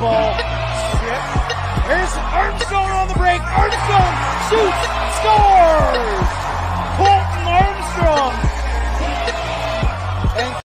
ball. Here's Armstrong on the break. Armstrong shoots, scores! Colton Armstrong. And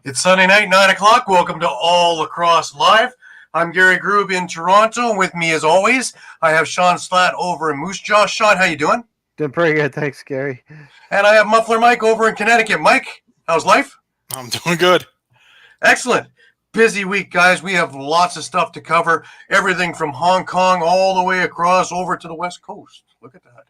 It's Sunday night, 9 o'clock. Welcome to All Lacrosse Live. I'm Gary Groob in Toronto, and with me, as always, I have Shawn Slaght over in Moose Jaw. Shawn, how you doing? Doing pretty good, thanks, Gary. And I have Muffler Mike over in Connecticut. Mike, how's life? I'm doing good. Excellent. Busy week, guys. We have lots of stuff to cover. Everything from Hong Kong all the way across over to the West Coast. Look at that.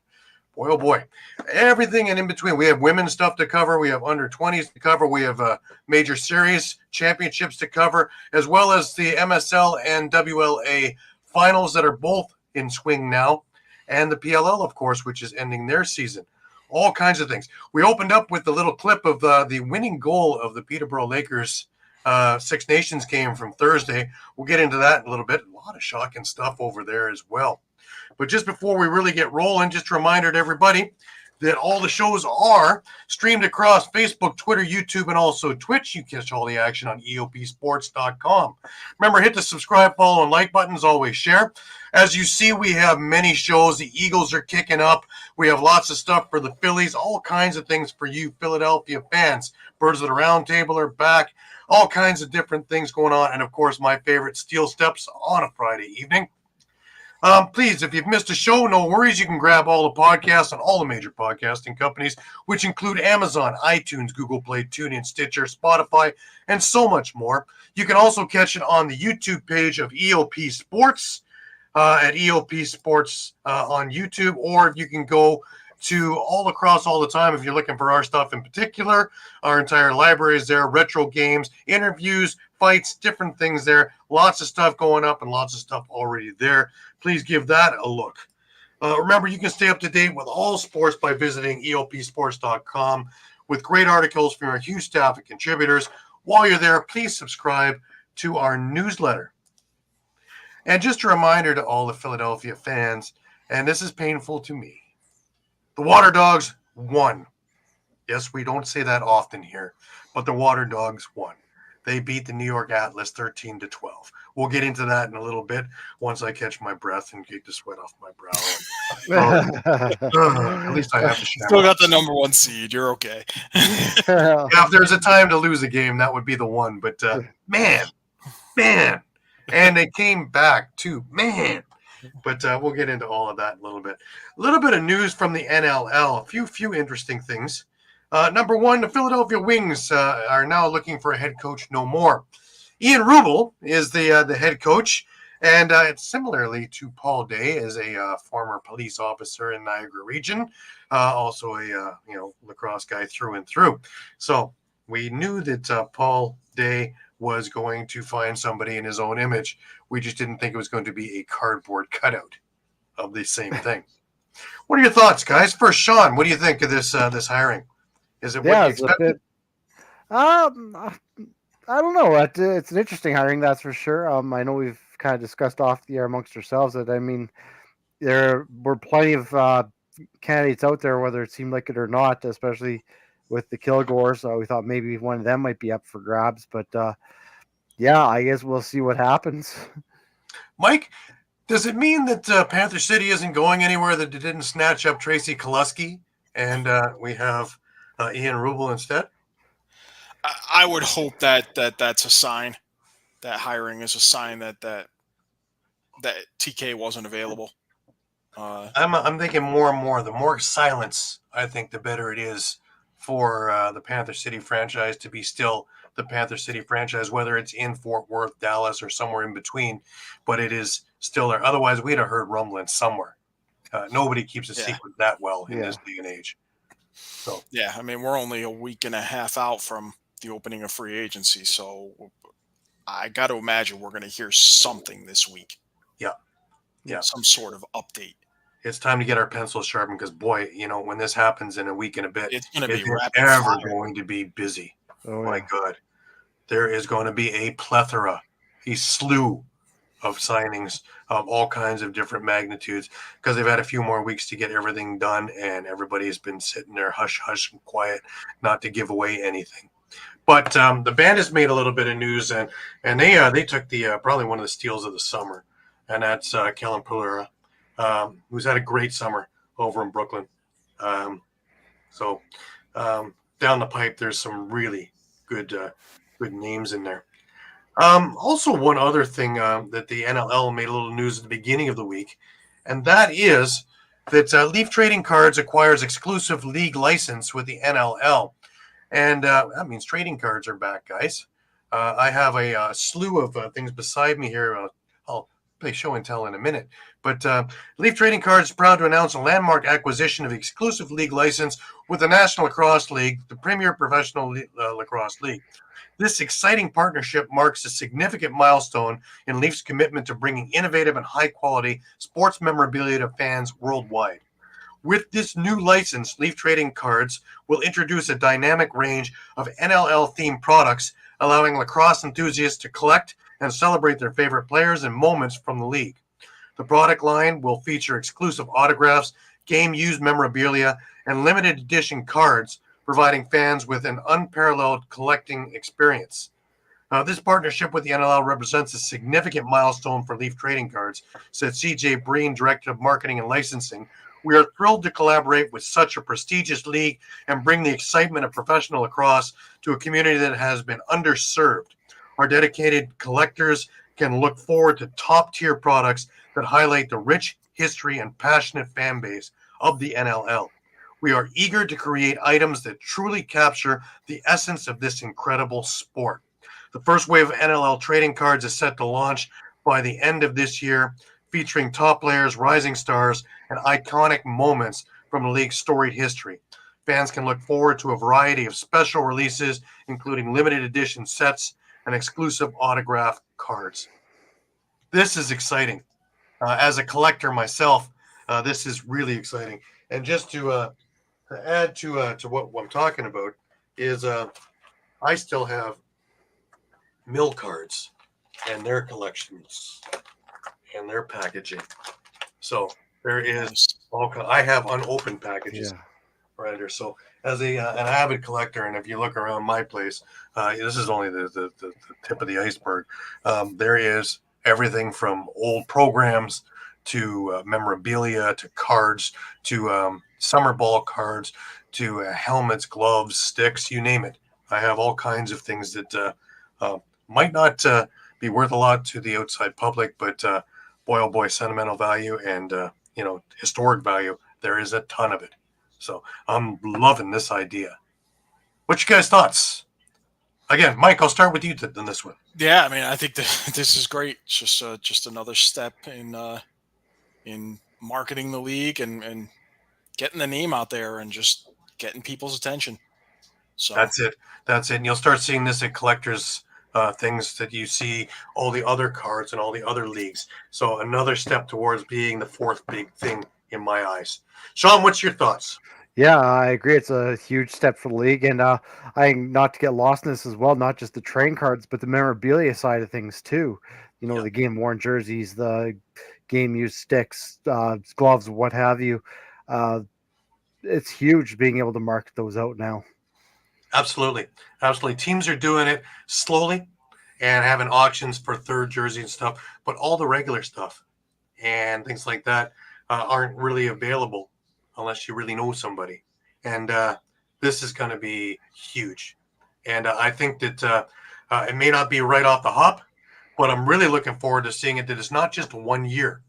Boy, oh boy. Everything and in between. We have women's stuff to cover. We have under 20s to cover. We have major series championships to cover, as well as the MSL and WLA finals that are both in swing now, and the PLL, of course, which is ending their season. All kinds of things. We opened up with the little clip of the winning goal of the Peterborough Lakers Six Nations game from Thursday. We'll get into that in a little bit. A lot of shocking stuff over there as well. But just before we really get rolling, just a reminder to everybody that all the shows are streamed across Facebook, Twitter, YouTube, and also Twitch. You catch all the action on EOPsports.com. Remember, hit the subscribe, follow, and like buttons. Always share. As you see, we have many shows. The Eagles are kicking up. We have lots of stuff for the Phillies, all kinds of things for you Philadelphia fans. Birds of the Round Table are back. All kinds of different things going on. And, of course, my favorite, Steel Steps on a Friday evening. Please, if you've missed a show, no worries. You can grab all the podcasts on all the major podcasting companies, which include Amazon, iTunes, Google Play, TuneIn, Stitcher, Spotify, and so much more. You can also catch it on the YouTube page of EOP Sports, at EOP Sports on YouTube, or you can go to All Across All the Time if you're looking for our stuff in particular. Our entire library is there, retro games, interviews, fights, different things there. Lots of stuff going up and lots of stuff already there. Please give that a look. Remember, you can stay up to date with all sports by visiting EOPsports.com with great articles from our huge staff and contributors. While you're there, please subscribe to our newsletter. And just a reminder to all the Philadelphia fans, and this is painful to me, the Water Dogs won. Yes, we don't say that often here, but the Water Dogs won. They beat the New York Atlas 13-12. We'll get into that in a little bit once I catch my breath and get the sweat off my brow. At least I have to share. Still got the number one seed. You're okay. Yeah, if there's a time to lose a game, that would be the one. But man. And they came back too. Man. But we'll get into all of that in a little bit. A little bit of news from the NLL. A few interesting things. Number one, the Philadelphia Wings are now looking for a head coach no more. Ian Rubel is the head coach, and it's similarly to Paul Day, as a former police officer in Niagara Region, also a lacrosse guy through and through. So we knew that Paul Day was going to find somebody in his own image. We just didn't think it was going to be a cardboard cutout of the same thing. What are your thoughts, guys? First, Shawn, what do you think of this hiring? Is it what you expected? I don't know. It's an interesting hiring, that's for sure. I know we've kind of discussed off the air amongst ourselves that, I mean, there were plenty of candidates out there, whether it seemed like it or not, especially with the Kilgores. We thought maybe one of them might be up for grabs, but yeah, I guess we'll see what happens. Mike, does it mean that Panther City isn't going anywhere, that it didn't snatch up Tracy Kostiuk and we have Ian Rubel instead? I would hope that that's a sign. hiring is a sign that TK wasn't available. I'm thinking more and more. The more silence, I think, the better it is for the Panther City franchise to be still the Panther City franchise, whether it's in Fort Worth, Dallas, or somewhere in between. But it is still there. Otherwise, we'd have heard rumbling somewhere. Nobody keeps a secret that well in this day and age. So yeah, I mean, we're only a week and a half out from the opening of free agency, so I got to imagine we're going to hear something this week. Yeah, some sort of update. It's time to get our pencils sharpened because, boy, when this happens in a week and a bit, it's going to be going to be busy. Oh, my God, there is going to be a plethora, a slew of signings of all kinds of different magnitudes because they've had a few more weeks to get everything done, and everybody's been sitting there hush hush and quiet, not to give away anything. But the band has made a little bit of news, and they took the probably one of the steals of the summer, and that's Kellen Pulera, who's had a great summer over in Brooklyn. So down the pipe, there's some really good names in there. Also, one other thing that the NLL made a little news at the beginning of the week, and that is that Leaf Trading Cards acquires exclusive league license with the NLL. And that means trading cards are back, guys. I have a slew of things beside me here. I'll play show and tell in a minute. But Leaf Trading Cards is proud to announce a landmark acquisition of exclusive league license with the National Lacrosse League, the premier professional lacrosse league. This exciting partnership marks a significant milestone in Leaf's commitment to bringing innovative and high-quality sports memorabilia to fans worldwide. With this new license, Leaf Trading Cards will introduce a dynamic range of NLL-themed products, allowing lacrosse enthusiasts to collect and celebrate their favorite players and moments from the league. The product line will feature exclusive autographs, game-used memorabilia, and limited edition cards, providing fans with an unparalleled collecting experience. This partnership with the NLL represents a significant milestone for Leaf Trading Cards, said CJ Breen, Director of Marketing and Licensing. We are thrilled to collaborate with such a prestigious league and bring the excitement of professional lacrosse to a community that has been underserved. Our dedicated collectors can look forward to top-tier products that highlight the rich history and passionate fan base of the NLL. We are eager to create items that truly capture the essence of this incredible sport. The first wave of NLL trading cards is set to launch by the end of this year, featuring top players, rising stars, and iconic moments from the league's storied history. Fans can look forward to a variety of special releases, including limited edition sets and exclusive autograph cards. This is exciting. As a collector myself, this is really exciting. And just to add to what I'm talking about is I still have mill cards and their collections and their packaging. So there is I have unopened packages right there. So as an avid collector, and if you look around my place, this is only the tip of the iceberg. There is everything from old programs to memorabilia to cards to summer ball cards to helmets, gloves, sticks, you name it. I have all kinds of things that might not be worth a lot to the outside public, but boy, oh boy, sentimental value and historic value. There is a ton of it. So I'm loving this idea. What's your guys' thoughts? Again, Mike, I'll start with you on this one. Yeah, I mean, I think this is great. It's just another step in marketing the league and getting the name out there and just getting people's attention. So that's it. And you'll start seeing this at collectors' things that you see all the other cards and all the other leagues. So another step towards being the fourth big thing in my eyes. Shawn, what's your thoughts? Yeah, I agree. It's a huge step for the league, and I not to get lost in this as well. Not just the train cards, but the memorabilia side of things too. The game worn jerseys, the game used sticks, gloves, what have you. It's huge being able to market those out now. Absolutely. Teams are doing it slowly and having auctions for third jersey and stuff, but all the regular stuff and things like that aren't really available unless you really know somebody. And this is going to be huge. And I think that it may not be right off the hop, But I'm really looking forward to seeing it that it's not just 1 year.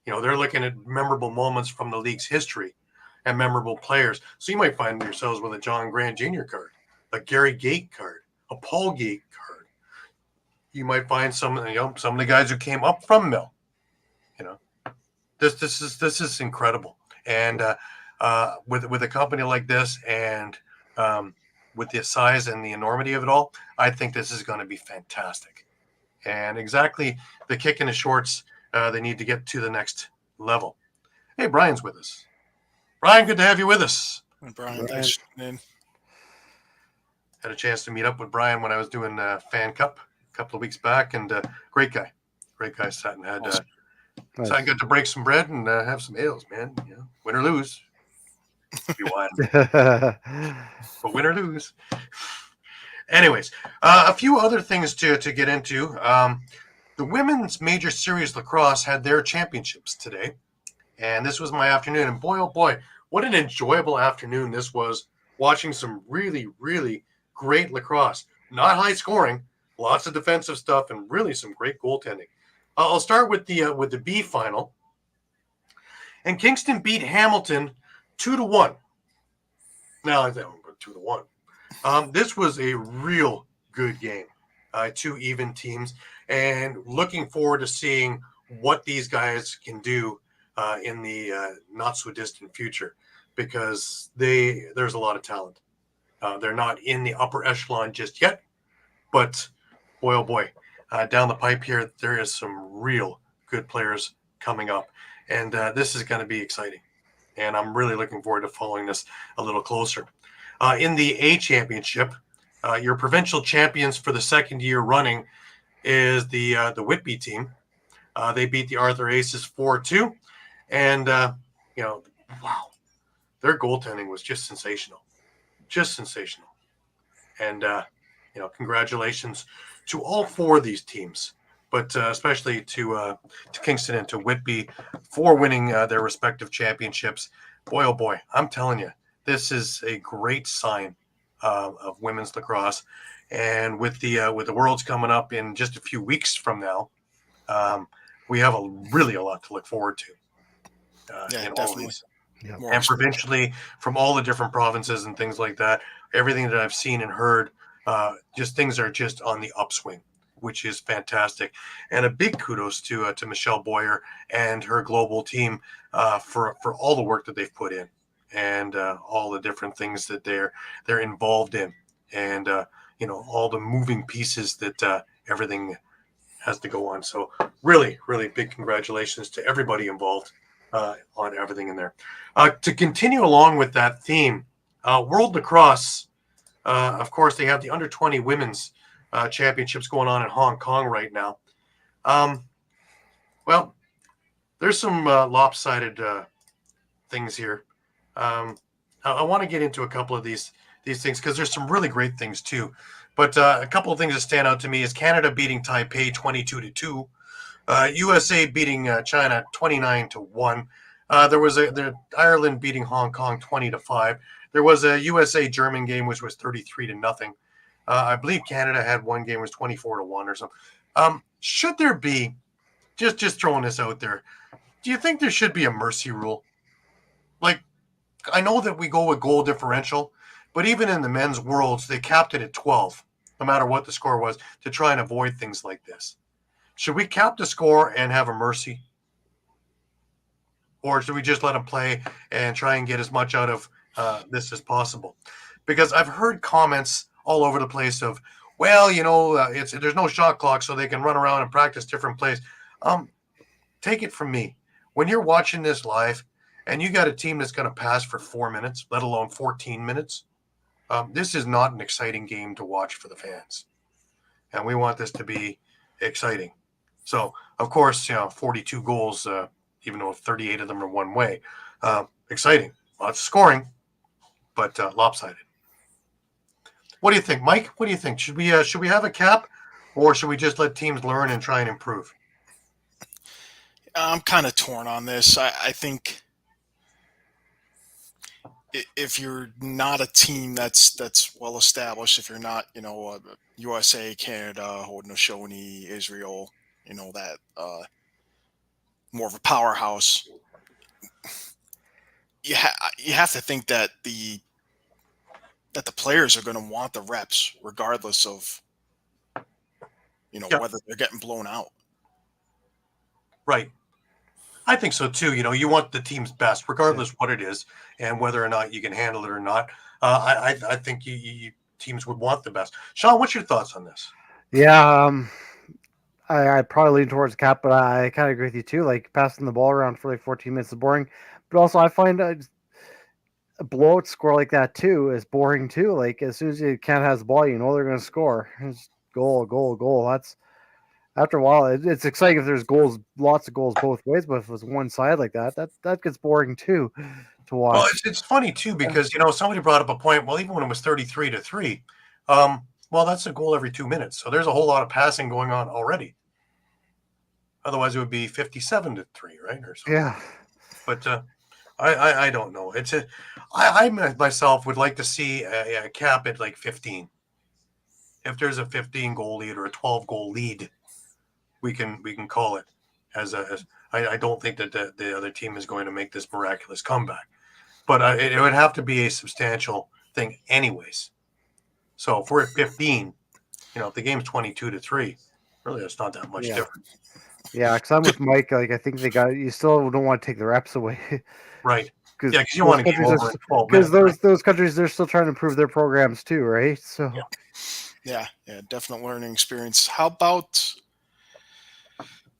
They're looking at memorable moments from the league's history and memorable players. So you might find yourselves with a John Grant Jr. card, a Gary Gait card, a Paul Gait card. You might find some of the guys who came up from Mill. This is incredible. And with a company like this, and with the size and the enormity of it all, I think this is going to be fantastic. And exactly the kick in the shorts they need to get to the next level. Hey, Brian's with us. Brian, good to have you with us. Brian, thanks. Had a chance to meet up with Brian when I was doing Fan Cup a couple of weeks back, and great guy. Sat and had Awesome. So I got to break some bread and have some ales, man. Win or lose. You won. But win or lose. Anyways, a few other things to get into. The women's major series lacrosse had their championships today, and this was my afternoon. And boy, oh boy, what an enjoyable afternoon this was, watching some really, really great lacrosse. Not high scoring, lots of defensive stuff, and really some great goaltending. I'll start with the B final. And Kingston beat Hamilton 2-1. Now I think 2-1. This was a real good game. Two even teams, and looking forward to seeing what these guys can do in the not so distant future, because there's a lot of talent. They're not in the upper echelon just yet, but boy, oh boy, down the pipe here, there is some real good players coming up, and this is going to be exciting. And I'm really looking forward to following this a little closer. In the A championship, your provincial champions for the second year running is the Whitby team. They beat the Arthur Aces 4-2, and wow, their goaltending was just sensational. And congratulations to all four of these teams, but especially to Kingston and to Whitby for winning their respective championships. Boy, oh boy, I'm telling you, this is a great sign of women's lacrosse. And with the Worlds coming up in just a few weeks from now, we have a lot to look forward to. Yeah, in definitely. all of these. Yeah. And provincially, from all the different provinces and things like that, everything that I've seen and heard, just things are just on the upswing, which is fantastic. And a big kudos to Michelle Boyer and her global team for all the work that they've put in, and all the different things that they're involved in, and all the moving pieces that everything has to go on. So really, really big congratulations to everybody involved on everything in there. To continue along with that theme, World Lacrosse, of course, they have the under 20 women's championships going on in Hong Kong right now. Well, there's some lopsided things here. I want to get into a couple of these things, because there's some really great things too. But a couple of things that stand out to me is Canada beating Taipei 22-2, USA beating China 29-1. There was Ireland beating Hong Kong 20-5. There was a USA German game which was 33-0. I believe Canada had one game was 24-1 or something. Should there be, just throwing this out there, do you think there should be a mercy rule? Like, I know that we go with goal differential, but even in the men's Worlds, they capped it at 12, no matter what the score was, to try and avoid things like this. Should we cap the score and have a mercy? Or should we just let them play and try and get as much out of this as possible? Because I've heard comments all over the place of, well, there's no shot clock, so they can run around and practice different plays. Take it from me. When you're watching this live and you got a team that's going to pass for 4 minutes, let alone 14 minutes, this is not an exciting game to watch for the fans. And we want this to be exciting. So, of course, 42 goals, even though 38 of them are one way. Exciting. Lots of scoring, but lopsided. What do you think, Mike? What do you think? Should we have a cap, or should we just let teams learn and try and improve? I'm kind of torn on this. I think if you're not a team that's well established, if you're not, USA, Canada, Haudenosaunee, Israel, that more of a powerhouse, you have to think that the players are going to want the reps regardless of Yeah. whether they're getting blown out. Right. I think so too. You want the team's best, regardless what it is, and whether or not you can handle it or not. I think teams would want the best. Shawn, what's your thoughts on this? Yeah, I probably lean towards Cap, but I kind of agree with you too. Like passing the ball around for like 14 minutes is boring. But also, I find a blowout score like that too is boring too. Like as soon as you can't has the ball, they're going to score. It's goal, goal, goal. That's after a while. It's exciting if there's goals, lots of goals both ways. But if it's one side like that gets boring too to watch. Well, it's funny too because somebody brought up a point. Well, even when it was 33-3, well, that's a goal every 2 minutes. So there's a whole lot of passing going on already. Otherwise, it would be 57-3, right? Or something. Yeah. But I don't know. I myself would like to see a cap at like 15. If there's a 15 goal lead or a 12 goal lead, we can call it I don't think that the other team is going to make this miraculous comeback, but it would have to be a substantial thing anyways. So if we're at 15, if the game's 22-3, really that's not that much different. Yeah, because I'm with Mike. Like I think you still don't want to take the reps away. Right. Because you want to game over in 12 minutes. Because those countries, they're still trying to improve their programs too, right? So yeah, definite learning experience. How about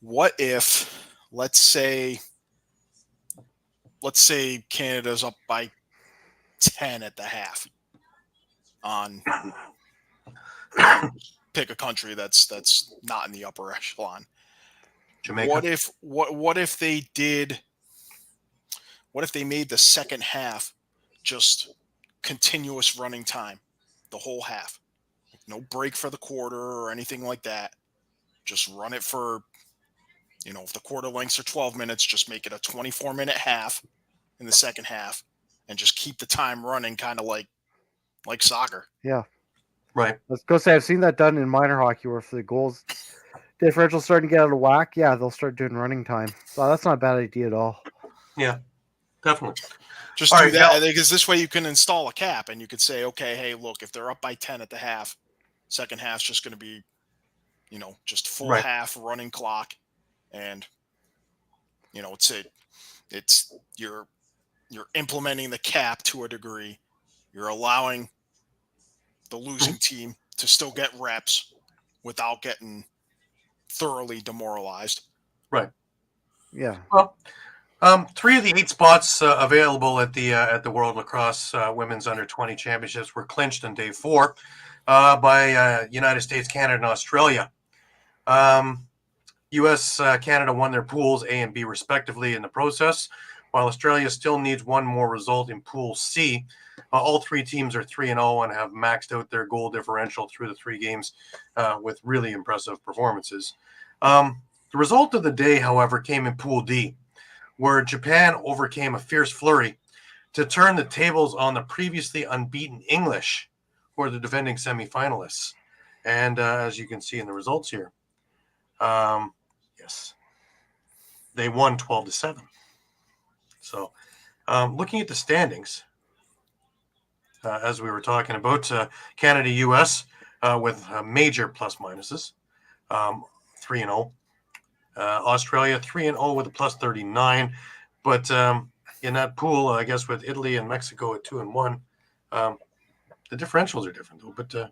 what if, let's say Canada's up by 10 at the half on pick a country that's not in the upper echelon. Jamaica. What if they made the second half just continuous running time, the whole half, no break for the quarter or anything like that, just run it for, if the quarter lengths are 12 minutes, just make it a 24-minute half in the second half and just keep the time running, kind of like soccer. Yeah. Right. Let's go say I've seen that done in minor hockey where if the goals differential starting to get out of whack, they'll start doing running time. So that's not a bad idea at all. Yeah, definitely. Just all do that because this way you can install a cap and you could say, okay, hey, look, if they're up by 10 at the half, second half's just going to be, just full half running clock. And, it's you're implementing the cap to a degree. You're allowing the losing team to still get reps without getting thoroughly demoralized. Right. Yeah. Well, 3 of the 8 spots available at the World Lacrosse Women's Under 20 Championships were clinched on day 4 by United States, Canada, and Australia. U.S. Canada won their pools A and B respectively in the process, while Australia still needs one more result in Pool C. All 3 teams are 3-0 and have maxed out their goal differential through the 3 games with really impressive performances. The result of the day, however, came in Pool D, where Japan overcame a fierce flurry to turn the tables on the previously unbeaten English, who are the defending semifinalists. And as you can see in the results here, yes, they won 12-7. So looking at the standings, as we were talking about, Canada, U.S. With major plus minuses, 3-0. Australia 3-0 with a plus 39, but in that pool, I guess with Italy and Mexico at 2-1, the differentials are different though. But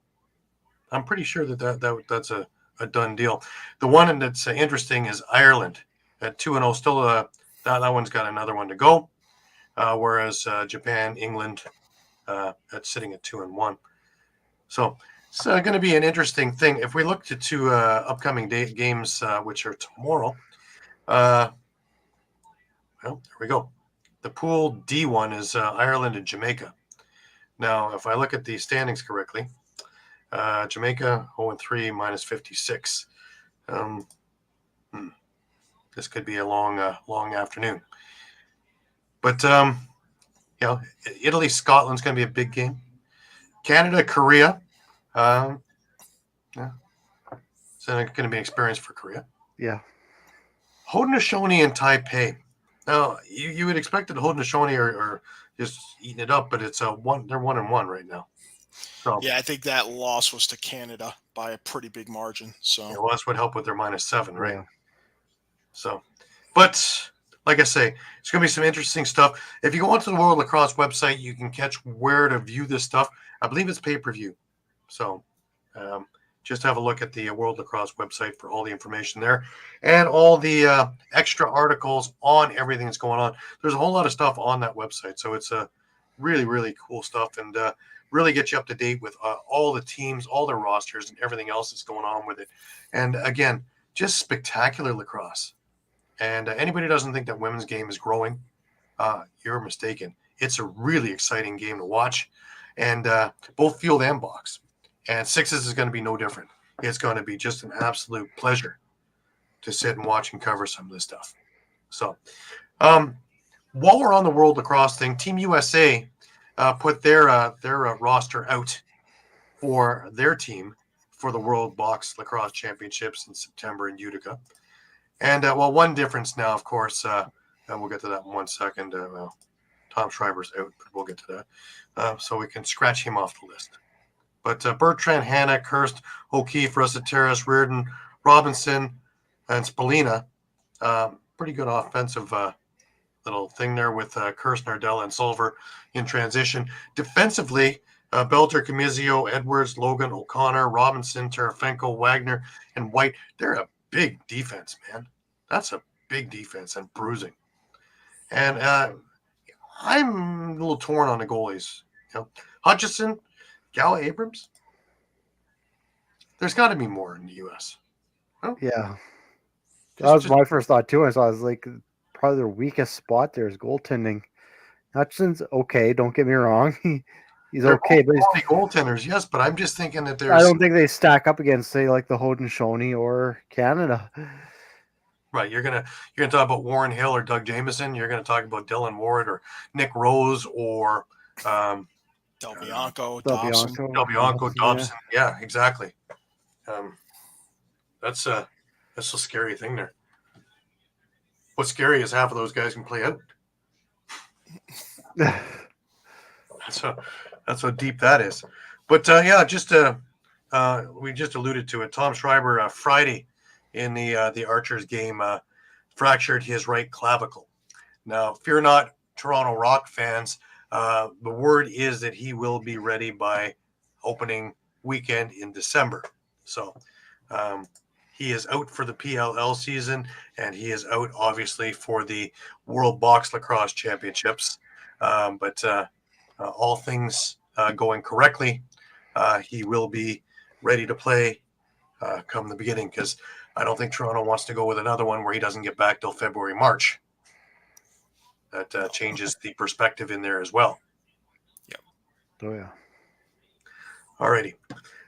I'm pretty sure that's a done deal. The one that's interesting is Ireland at 2-0. Still, that one's got another one to go. Whereas Japan, England, sitting at 2-1. So it's going to be an interesting thing. If we look to 2 upcoming games, which are tomorrow, well, there we go. The Pool D one is Ireland and Jamaica. Now, if I look at the standings correctly, Jamaica 0-3 minus 56. This could be a long afternoon. But Italy, Scotland's going to be a big game. Canada, Korea. Yeah. It's going to be an experience for Korea. Yeah. Haudenosaunee and Taipei. Now, you would expect that Haudenosaunee are just eating it up, but it's they're 1-1 right now. So Yeah, I think that loss was to Canada by a pretty big margin. So well, that's what helped with their -7, right? Yeah. So, but like I say, it's going to be some interesting stuff. If you go onto the World Lacrosse website, you can catch where to view this stuff. I believe it's pay-per-view. So just have a look at the World Lacrosse website for all the information there and all the extra articles on everything that's going on. There's a whole lot of stuff on that website. So it's really, really cool stuff and really get you up to date with all the teams, all their rosters and everything else that's going on with it. And again, just spectacular lacrosse. And anybody who doesn't think that women's game is growing, you're mistaken. It's a really exciting game to watch. And both field and box. And sixes is going to be no different. It's going to be just an absolute pleasure to sit and watch and cover some of this stuff. So while we're on the World Lacrosse thing, Team USA put their roster out for their team for the World Box Lacrosse Championships in September in Utica. And, one difference now, of course, and we'll get to that in 1 second. Tom Schreiber's out, but we'll get to that. So we can scratch him off the list. But Bertrand, Hanna, Kirst, O'Keefe, Russateris, Reardon, Robinson, and Spallina, pretty good offensive little thing there with Kirst, Nardella, and Solver in transition. Defensively, Belter, Camizio, Edwards, Logan, O'Connor, Robinson, Tarafenko, Wagner, and White. They're a big defense, man. That's a big defense and bruising. And I'm a little torn on the goalies. Hutchison, Gala, Abrams. There's got to be more in the U.S. Huh? Yeah. That was my first thought, too. I was like, probably their weakest spot there is goaltending. Hutchison's okay, don't get me wrong. He's okay, but he's goaltenders, yes, but I'm just thinking that I don't think they stack up against, say, like the Haudenosaunee or Canada. Right, you're gonna talk about Warren Hill or Doug Jameson. You're gonna talk about Dylan Ward or Nick Rose or Del Bianco, Dobson. Yeah, exactly. That's a scary thing there. What's scary is half of those guys can play out. That's how deep that is. But we just alluded to it. Tom Schreiber Friday in the Archers game fractured his right clavicle. Now, fear not, Toronto Rock fans. The word is that he will be ready by opening weekend in December. So he is out for the PLL season, and he is out, obviously, for the World Box Lacrosse Championships. But all things going correctly, he will be ready to play come the beginning, because I don't think Toronto wants to go with another one where he doesn't get back till February, March. That changes the perspective in there as well. Yep. Oh, yeah. All righty.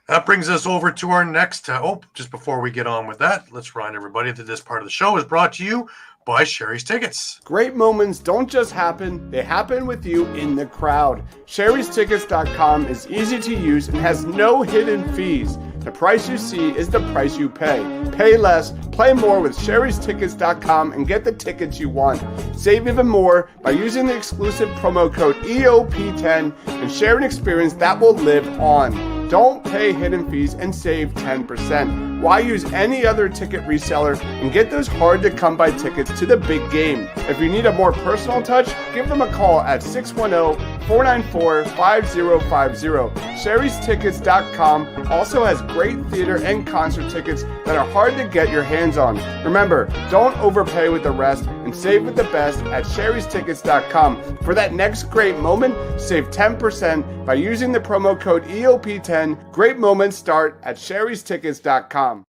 That brings us over to our next. Just before we get on with that, let's remind everybody that this part of the show is brought to you by Sherry's Tickets. Great moments don't just happen, they happen with you in the crowd. Sherry'sTickets.com is easy to use and has no hidden fees. The price you see is the price you pay. Pay less, play more with Sherry'sTickets.com and get the tickets you want. Save even more by using the exclusive promo code EOP10 and share an experience that will live on. Don't pay hidden fees and save 10%. Why use any other ticket reseller and get those hard-to-come-by tickets to the big game? If you need a more personal touch, give them a call at 610-494-5050. Sherry'sTickets.com also has great theater and concert tickets that are hard to get your hands on. Remember, don't overpay with the rest and save with the best at Sherry'sTickets.com. For that next great moment, save 10% by using the promo code EOP10. Great moments start at Sherry'sTickets.com.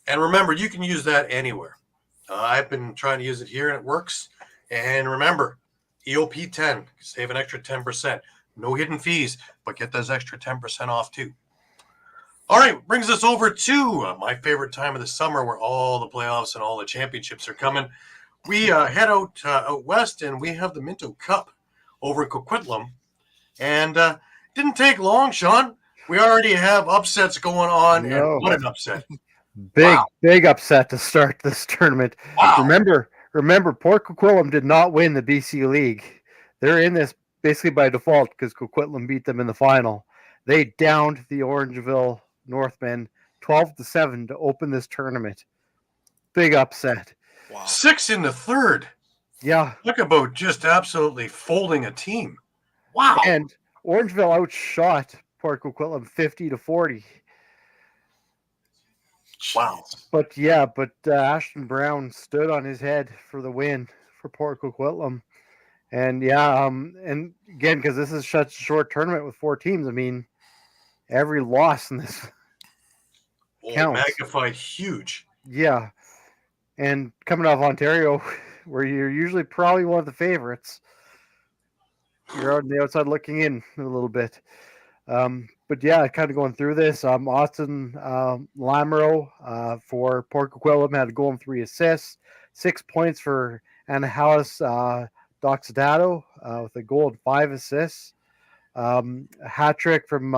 And remember, you can use that anywhere. I've been trying to use it here and it works. And remember, EOP10, save an extra 10%. No hidden fees, but get those extra 10% off too. All right, brings us over to my favorite time of the summer where all the playoffs and all the championships are coming. We head out west and we have the Minto Cup over Coquitlam. And didn't take long, Shawn. We already have upsets going on, No. and what an upset. Big upset to start this tournament. Wow. Remember, Port Coquitlam did not win the BC League. They're in this basically by default because Coquitlam beat them in the final. They downed the Orangeville Northmen 12-7 to open this tournament. Big upset. Wow. 6 in the third. Yeah. Talk about just absolutely folding a team. Wow. And Orangeville outshot Port Coquitlam 50-40. Wow. But Ashton Brown stood on his head for the win for Port Coquitlam. And and again, because this is such a short tournament with 4 teams, I mean, every loss in this counts. Magnified huge. Yeah. And coming off Ontario, where you're usually probably one of the favorites, you're on the outside looking in a little bit. But yeah, kind of going through this. Austin Lamoureux for Port Coquitlam had a goal and 3 assists, 6 points for Anahalis Doxadato with a goal and 5 assists. A hat trick from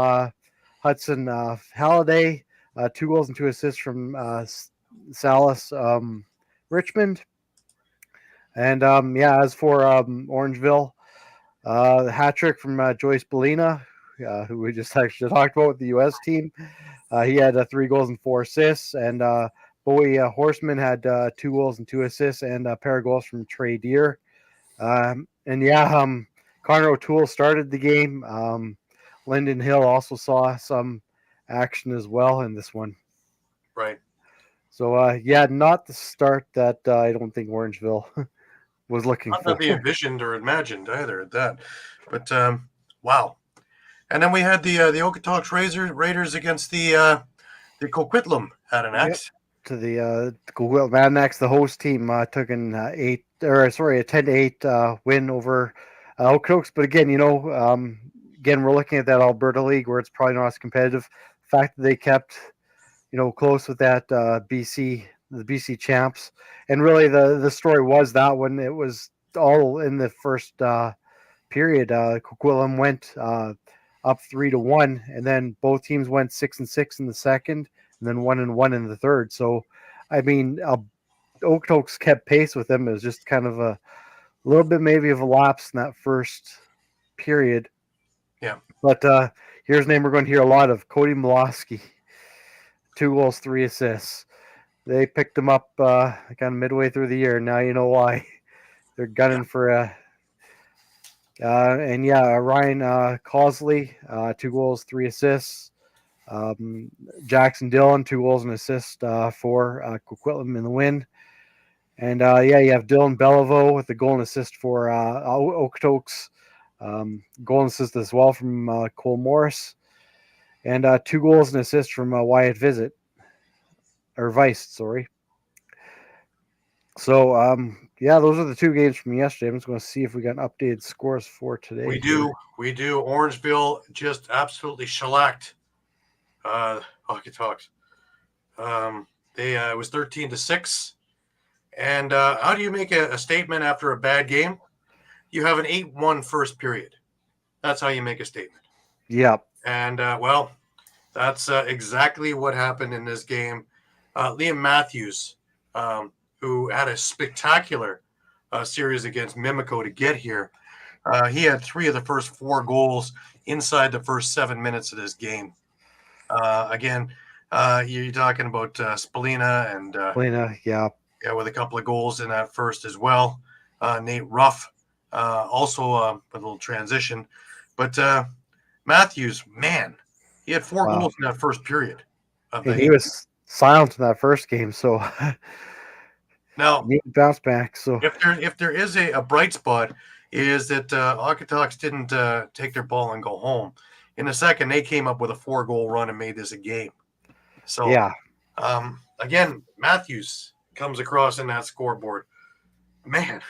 Hudson Halliday, 2 goals and 2 assists from Salas Richmond. And as for Orangeville, the hat trick from Joyce Bellina, who we just actually talked about with the U.S. team. He had 3 goals and 4 assists. And Bowie Horseman had 2 goals and 2 assists and a pair of goals from Trey Deer. Connor O'Toole started the game. Lyndon Hill also saw some action as well in this one. Right. So, not the start that I don't think Orangeville was looking Not for. that they envisioned or imagined either at that. But, wow. And then we had the Okotoks Raiders against the Coquitlam had an axe. To the Coquitlam Madnax, the host team took an a 10-8 win over Okotoks. But again, we're looking at that Alberta League where it's probably not as competitive. The fact that they kept, close with that the BC champs, and really the story was that when it was all in the first period, Coquitlam went up 3-1, and then both teams went 6-6 in the second, and then 1-1 in the third. So, I mean, Okotoks kept pace with them. It was just kind of a little bit maybe of a lapse in that first period. Yeah. But here's a name we're going to hear a lot of: Cody Milosky. 2 goals, 3 assists. They picked him up kind of midway through the year. Now you know why. They're gunning for Ryan Cosley, 2 goals, 3 assists. Jackson Dillon, 2 goals and assist for Coquitlam in the win. And you have Dylan Bellevaux with the goal and assist for Okotoks. Goal and assist as well from Cole Morris. And 2 goals and assist from Wyatt Vice, sorry. So, those are the 2 games from yesterday. I'm just going to see if we got updated scores for today. We do. Orangeville just absolutely shellacked Okotoks. It was 13-6. And how do you make a statement after a bad game? You have an 8-1 first period. That's how you make a statement. Yep. And, that's exactly what happened in this game. Liam Matthews, who had a spectacular series against Mimico to get here, he had 3 of the first 4 goals inside the first 7 minutes of this game. Again, you're talking about Spallina and with a couple of goals in that first as well. Nate Ruff, also a little transition. But Matthews, man, he had 4 goals in that first period. He was silent in that first game, so now he bounced back. So if there is a bright spot, is that Okotoks didn't take their ball and go home. In the second, they came up with a 4-goal run and made this a game. So again, Matthews comes across in that scoreboard, man.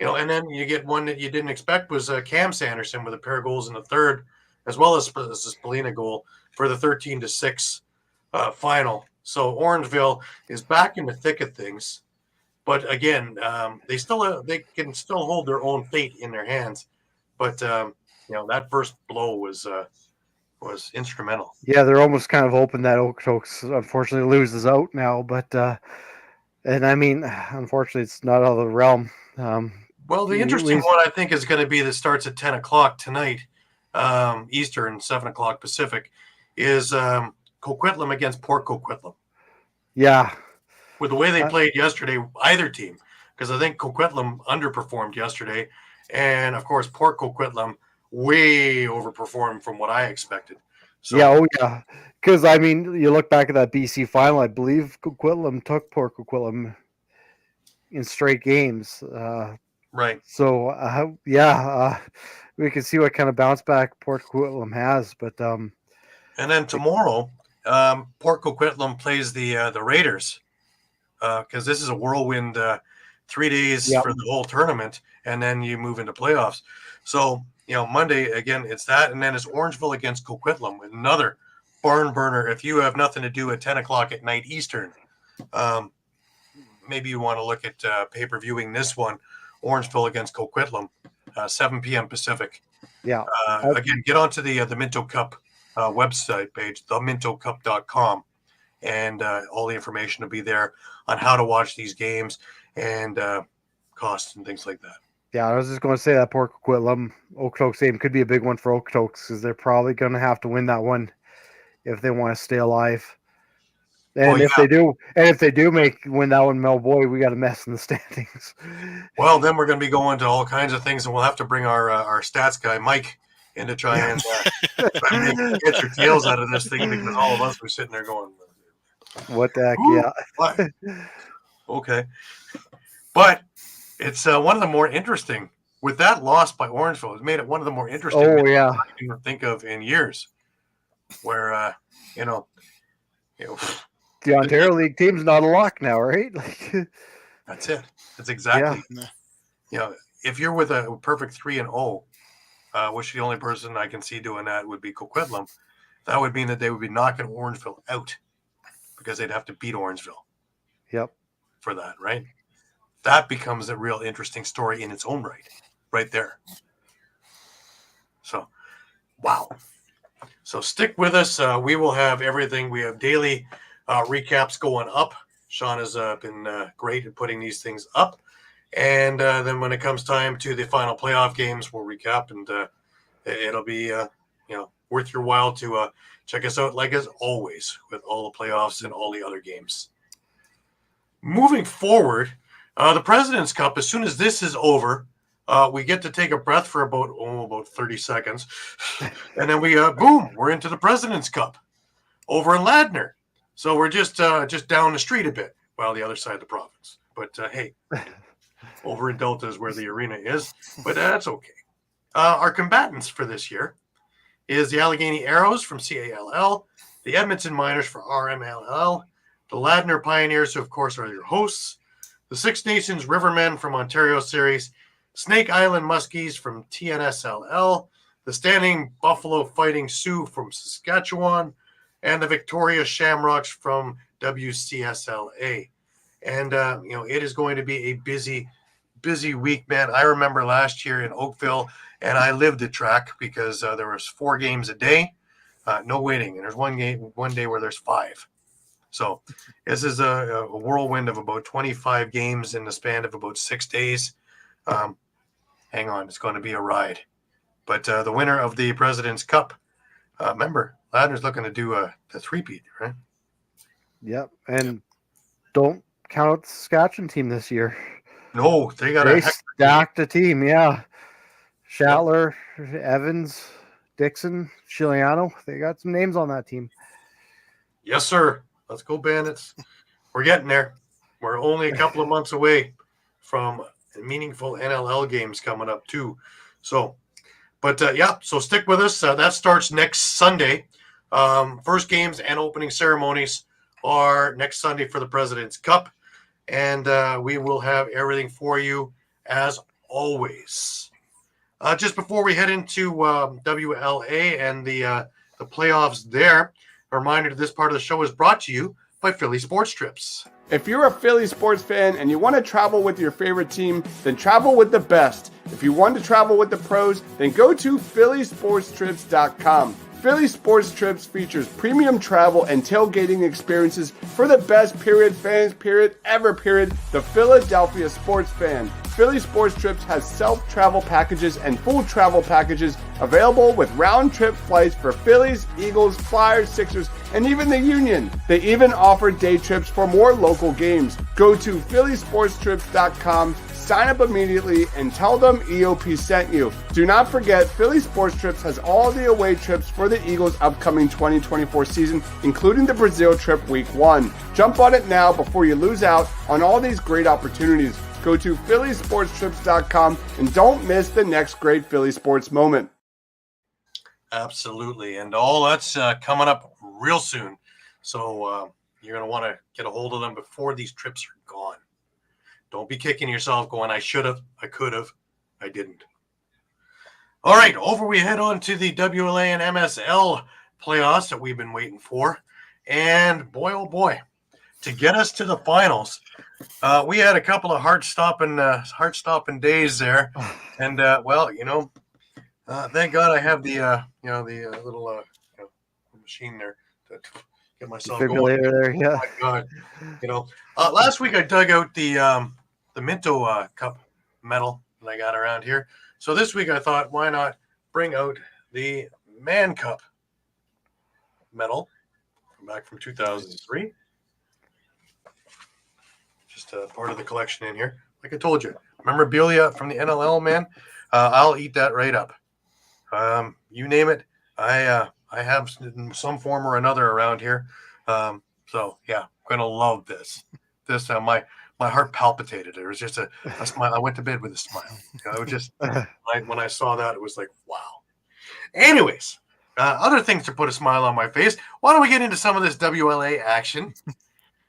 And then you get one that you didn't expect was Cam Sanderson with a pair of goals in the third, as well as the Spallina goal for the 13-6 final. So Orangeville is back in the thick of things, but again, they can still hold their own fate in their hands. But that first blow was instrumental. Yeah, they're almost kind of hoping that Okotoks unfortunately loses out now, but and I mean, unfortunately, it's not out of the realm. Well, the interesting one I think is going to be that starts at 10 o'clock tonight, Eastern, 7 o'clock Pacific, is Coquitlam against Port Coquitlam. Yeah. With the way they played yesterday, either team, because I think Coquitlam underperformed yesterday, and of course Port Coquitlam way overperformed from what I expected. So, yeah. Because I mean, you look back at that BC final, I believe Coquitlam took Port Coquitlam in straight games. Right. So we can see what kind of bounce back Port Coquitlam has. But and then tomorrow, Port Coquitlam plays the Raiders, because this is a whirlwind 3 days for the whole tournament, and then you move into playoffs. So Monday again, it's that, and then it's Orangeville against Coquitlam, another barn burner. If you have nothing to do at 10 o'clock at night Eastern, maybe you want to look at pay-per-viewing this one, Orangeville against Coquitlam, 7 p.m. Pacific. Yeah. Again, get onto the Minto Cup website page, themintocup.com, and all the information will be there on how to watch these games and costs and things like that. Yeah, I was just going to say that Port Coquitlam Okotoks game could be a big one for Okotoks, because they're probably going to have to win that one if they want to stay alive. And if they do win that one, Mel boy, we got a mess in the standings. Well, then we're going to be going to all kinds of things, and we'll have to bring our stats guy Mike in to try and get your tails out of this thing, because all of us were sitting there going, "What the heck?" What? Okay, but it's one of the more interesting. With that loss by Orangeville, it's made it one of the more interesting. Oh yeah, I can think of in years, where the Ontario League team's not a lock now, right? That's it. That's exactly. Yeah. If you're with a perfect 3-0, which the only person I can see doing that would be Coquitlam, that would mean that they would be knocking Orangeville out, because they'd have to beat Orangeville. Yep. For that, right? That becomes a real interesting story in its own right there. So, wow. So stick with us. We will have everything. We have daily recaps going up. Shawn has been great at putting these things up. And then when it comes time to the final playoff games, we'll recap, and it'll be worth your while to check us out, like as always, with all the playoffs and all the other games. Moving forward, the President's Cup, as soon as this is over, we get to take a breath for about 30 seconds. And then we, boom, we're into the President's Cup over in Ladner. So we're just down the street a bit, the other side of the province. But, hey, over in Delta is where the arena is, but that's okay. Our combatants for this year is the Allegheny Arrows from CALL, the Edmonton Miners for RMLL, the Ladner Pioneers, who of course are your hosts, the Six Nations Rivermen from Ontario Series, Snake Island Muskies from TNSLL, the Standing Buffalo Fighting Sioux from Saskatchewan, and the Victoria Shamrocks from WCSLA. And, it is going to be a busy week, man. I remember last year in Oakville, and I lived the track because there was 4 games a day, no waiting. And there's one day where there's 5. So this is a whirlwind of about 25 games in the span of about 6 days. Hang on, it's going to be a ride. But the winner of the President's Cup, remember, Ladner's looking to do the 3-peat, right? Yep, and don't count out the Saskatchewan team this year. No, they stacked a team, yeah. Shatler, Evans, Dixon, Chiliano, they got some names on that team. Yes, sir. Let's go, Bandits. We're getting there. We're only a couple of months away from meaningful NLL games coming up, too. So, so stick with us. That starts next Sunday. First games and opening ceremonies are next Sunday for the President's Cup. And we will have everything for you as always. Just before we head into WLA and the playoffs there, a reminder that this part of the show is brought to you by Philly Sports Trips. If you're a Philly sports fan and you want to travel with your favorite team, then travel with the best. If you want to travel with the pros, then go to phillysportstrips.com. Philly Sports Trips features premium travel and tailgating experiences for the best fans, ever, the Philadelphia sports fan. Philly Sports Trips has self-travel packages and full travel packages available with round-trip flights for Phillies, Eagles, Flyers, Sixers, and even the Union. They even offer day trips for more local games. Go to phillysportstrips.com, sign up immediately, and tell them EOP sent you. Do not forget, Philly Sports Trips has all the away trips for the Eagles' upcoming 2024 season, including the Brazil trip week 1. Jump on it now before you lose out on all these great opportunities. Go to phillysportstrips.com and don't miss the next great Philly sports moment. Absolutely. And all that's coming up real soon. So you're going to want to get a hold of them before these trips are gone. Don't be kicking yourself going, I should have, I could have, I didn't. All right, over we head on to the WLA and MSL playoffs that we've been waiting for. And boy, oh boy, to get us to the finals, we had a couple of heart-stopping days there. And, thank God I have the little machine there to get myself going. There, yeah. Oh, my God. Last week I dug out the Minto Cup medal that I got around here. So this week I thought, why not bring out the Man Cup medal back from 2003. Just part of the collection in here. Like I told you, memorabilia from the NLL, man. I'll eat that right up. You name it. I have in some form or another around here. So yeah, I'm gonna love this. My heart palpitated. It was just a smile. I went to bed with a smile. It was just when I saw that, it was like, wow. Anyways, other things to put a smile on my face. Why don't we get into some of this WLA action?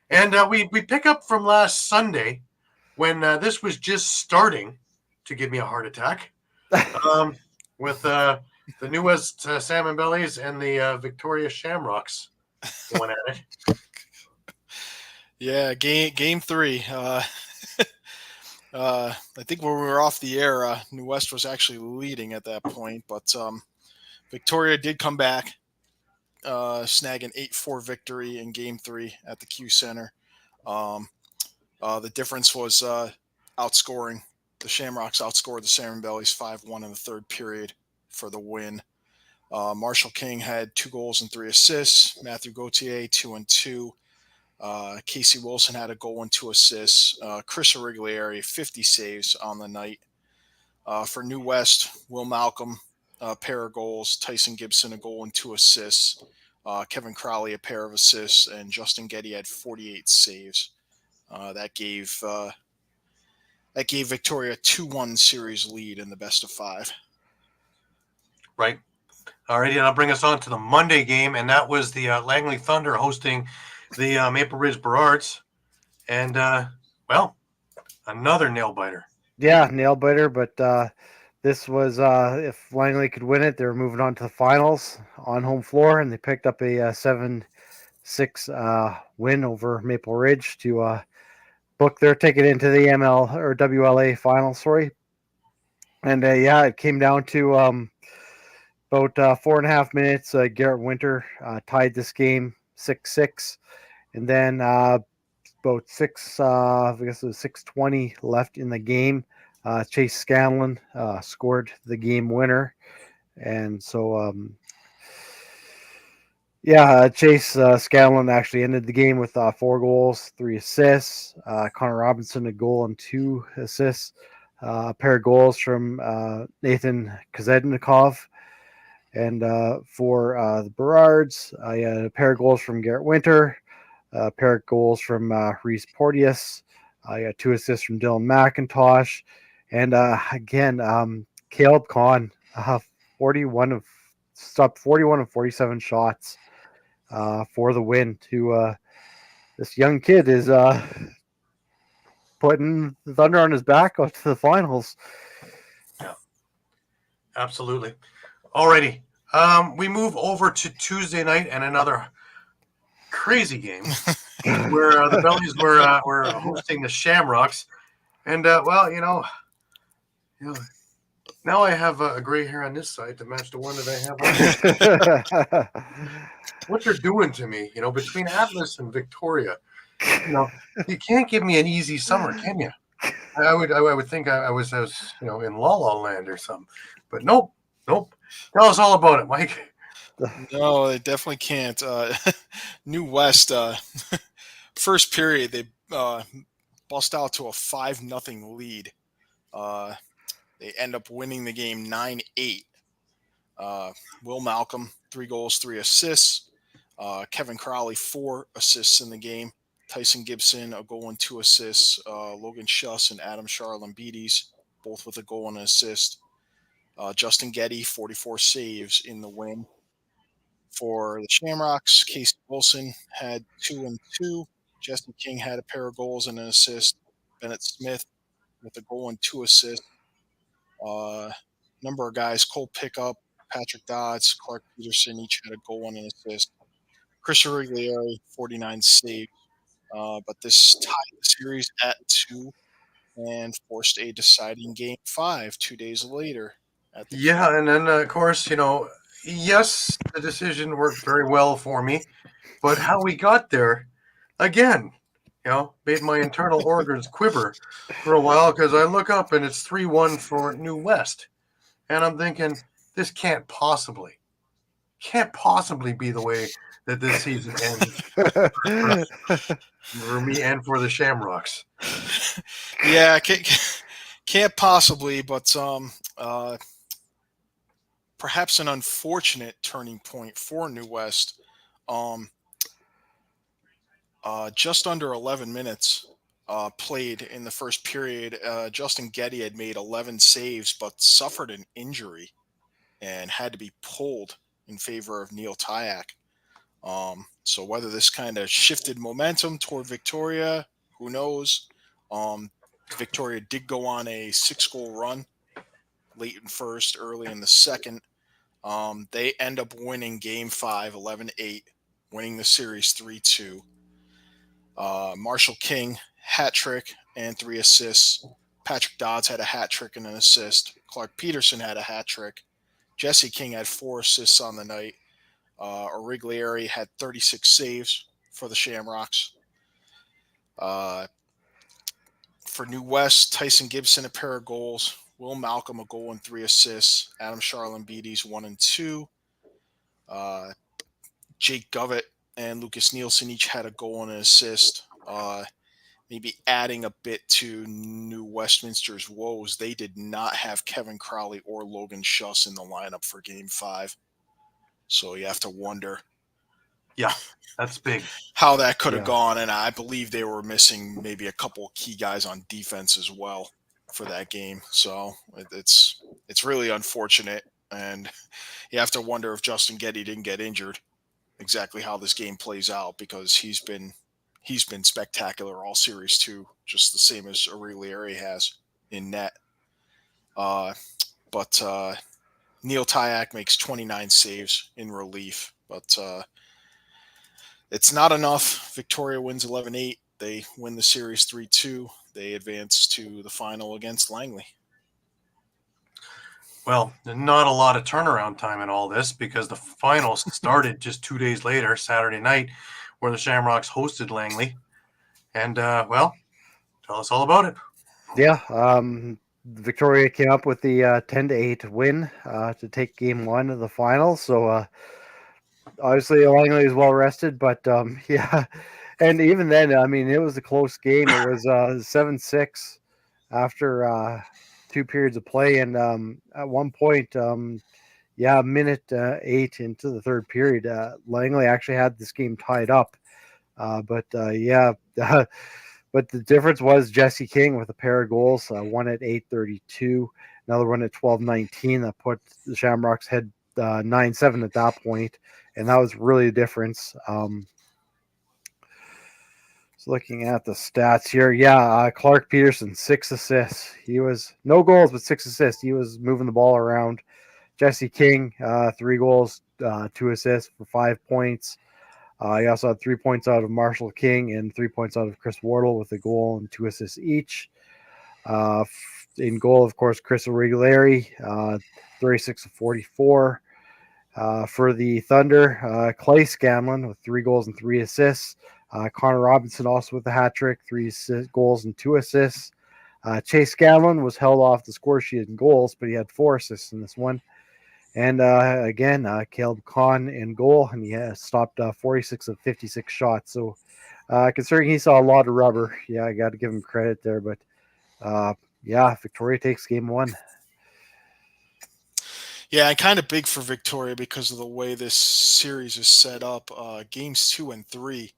And we pick up from last Sunday when this was just starting to give me a heart attack with the New West Salmon Bellies and the Victoria Shamrocks going at it. Yeah, game 3. I think when we were off the air, New West was actually leading at that point, but Victoria did come back, snag an 8-4 victory in game 3 at the Q Center. The difference was outscoring. The Shamrocks outscored the Salmon Bellies 5-1 in the third period for the win. Marshall King had 2 goals and 3 assists. Matthew Gauthier 2 and 2. Casey Wilson had a goal and 2 assists. Chris Origlieri 50 saves on the night. For New West, Will Malcolm a pair of goals. Tyson Gibson a goal and 2 assists. Kevin Crowley a pair of assists, and Justin Getty had 48 saves. That gave Victoria a 2-1 series lead in the best of 5. Right. All righty, and I'll bring us on to the Monday game, and that was the Langley Thunder hosting the Maple Ridge Burrards. And, another nail-biter. Yeah, nail-biter, but this was, if Langley could win it, they were moving on to the finals on home floor, and they picked up a 7-6 win over Maple Ridge to book their ticket into the ML or WLA final, And, it came down to about 4.5 minutes. Garrett Winter tied this game 6-6. And then about 6:20 left in the game. Chase Scanlon scored the game winner. And so, Chase Scanlon actually ended the game with 4 goals, 3 assists. Connor Robinson, a goal and 2 assists. A pair of goals from Nathan Kozednikov. And for the Burrards, I had a pair of goals from Garrett Winter, a pair of goals from Reese Porteous. I got 2 assists from Dylan McIntosh. And again, Caleb Kahn, 41 of 47 shots for the win. To this young kid is putting the Thunder on his back out to the finals. Yeah, absolutely. Alrighty, we move over to Tuesday night and another crazy game. where the Bellies were hosting the Shamrocks, and well, now I have a gray hair on this side to match the one that I have on this. What they're doing to me, between Atlas and Victoria, you can't give me an easy summer, can you? I would think I was in La La Land or something, but nope. Tell us all about it, Mike. No, they definitely can't. New West, first period, they bust out to a 5-0 lead. They end up winning the game 9-8. Will Malcolm, 3 goals, 3 assists. Kevin Crowley, 4 assists in the game. Tyson Gibson, a goal and 2 assists. Logan Schuss and Adam Charlambides, both with a goal and an assist. Justin Getty, 44 saves in the win. For the Shamrocks, Casey Wilson had 2 and 2. Jesse King had a pair of goals and an assist. Bennett Smith with a goal and 2 assists. Number of guys, Cole Pickup, Patrick Dodds, Clark Peterson, each had a goal and an assist. Chris Origlieri, 49 saves. But this tied the series at 2 and forced a deciding game 5 2 days later. Yeah, and then, of course, yes, the decision worked very well for me, but how we got there, again, made my internal organs quiver for a while because I look up and it's 3-1 for New West. And I'm thinking, this can't possibly be the way that this season ends for me and for the Shamrocks. Yeah, can't possibly, but perhaps an unfortunate turning point for New West. Just under 11 minutes played in the first period. Justin Getty had made 11 saves, but suffered an injury and had to be pulled in favor of Neil Tyak. So whether this kind of shifted momentum toward Victoria, who knows? Victoria did go on a 6-goal run late in first, early in the second. They end up winning game 5, 11-8, winning the series 3-2. Marshall King, hat trick and 3 assists. Patrick Dodds had a hat trick and an assist. Clark Peterson had a hat trick. Jesse King had 4 assists on the night. Origlieri had 36 saves for the Shamrocks. For New West, Tyson Gibson, a pair of goals. Will Malcolm, a goal and 3 assists. Adam Charlambides, 1 and 2. Jake Govett and Lucas Nielsen each had a goal and an assist. Maybe adding a bit to New Westminster's woes, they did not have Kevin Crowley or Logan Schuss in the lineup for Game 5. So you have to wonder. Yeah, that's big. How that could have gone, and I believe they were missing maybe a couple of key guys on defense as well for that game. So it's really unfortunate, and you have to wonder if Justin Getty didn't get injured, exactly how this game plays out, because he's been spectacular all series too, just the same as Origlieri has in net. But Neil Tyak makes 29 saves in relief, but it's not enough. Victoria wins 11-8. They win the series 3-2. They advance to the final against Langley. Well, not a lot of turnaround time in all this because the finals started just 2 days later, Saturday night, where the Shamrocks hosted Langley. And, well, tell us all about it. Yeah, Victoria came up with the 10-8 win to take game 1 of the finals. So, obviously, Langley is well rested, but yeah. And even then, I mean, it was a close game. It was 7-6 after 2 periods of play. And at one point, minute 8 into the third period, Langley actually had this game tied up. But the difference was Jesse King with a pair of goals, one at 8:32, another one at 12:19. That put the Shamrocks head 9-7 at that point, and that was really the difference. So looking at the stats here, Clark Peterson, 6 assists. He was no goals, but 6 assists. He was moving the ball around. Jesse King, 3 goals, 2 assists for 5 points. He also had 3 points out of Marshall King and 3 points out of Chris Wardle with a goal and 2 assists each. In goal, of course, Chris O'Reilly, 36 of 44. For the Thunder, Clay Scanlon with 3 goals and 3 assists. Connor Robinson also with a hat trick, 3 goals and 2 assists. Chase Scanlon was held off the score sheet in goals, but he had 4 assists in this one. And again, Caleb Kahn in goal, and he has stopped 46 of 56 shots. So considering he saw a lot of rubber, yeah, I got to give him credit there. But yeah, Victoria takes game 1. Yeah, and kind of big for Victoria because of the way this series is set up. Games 2 and 3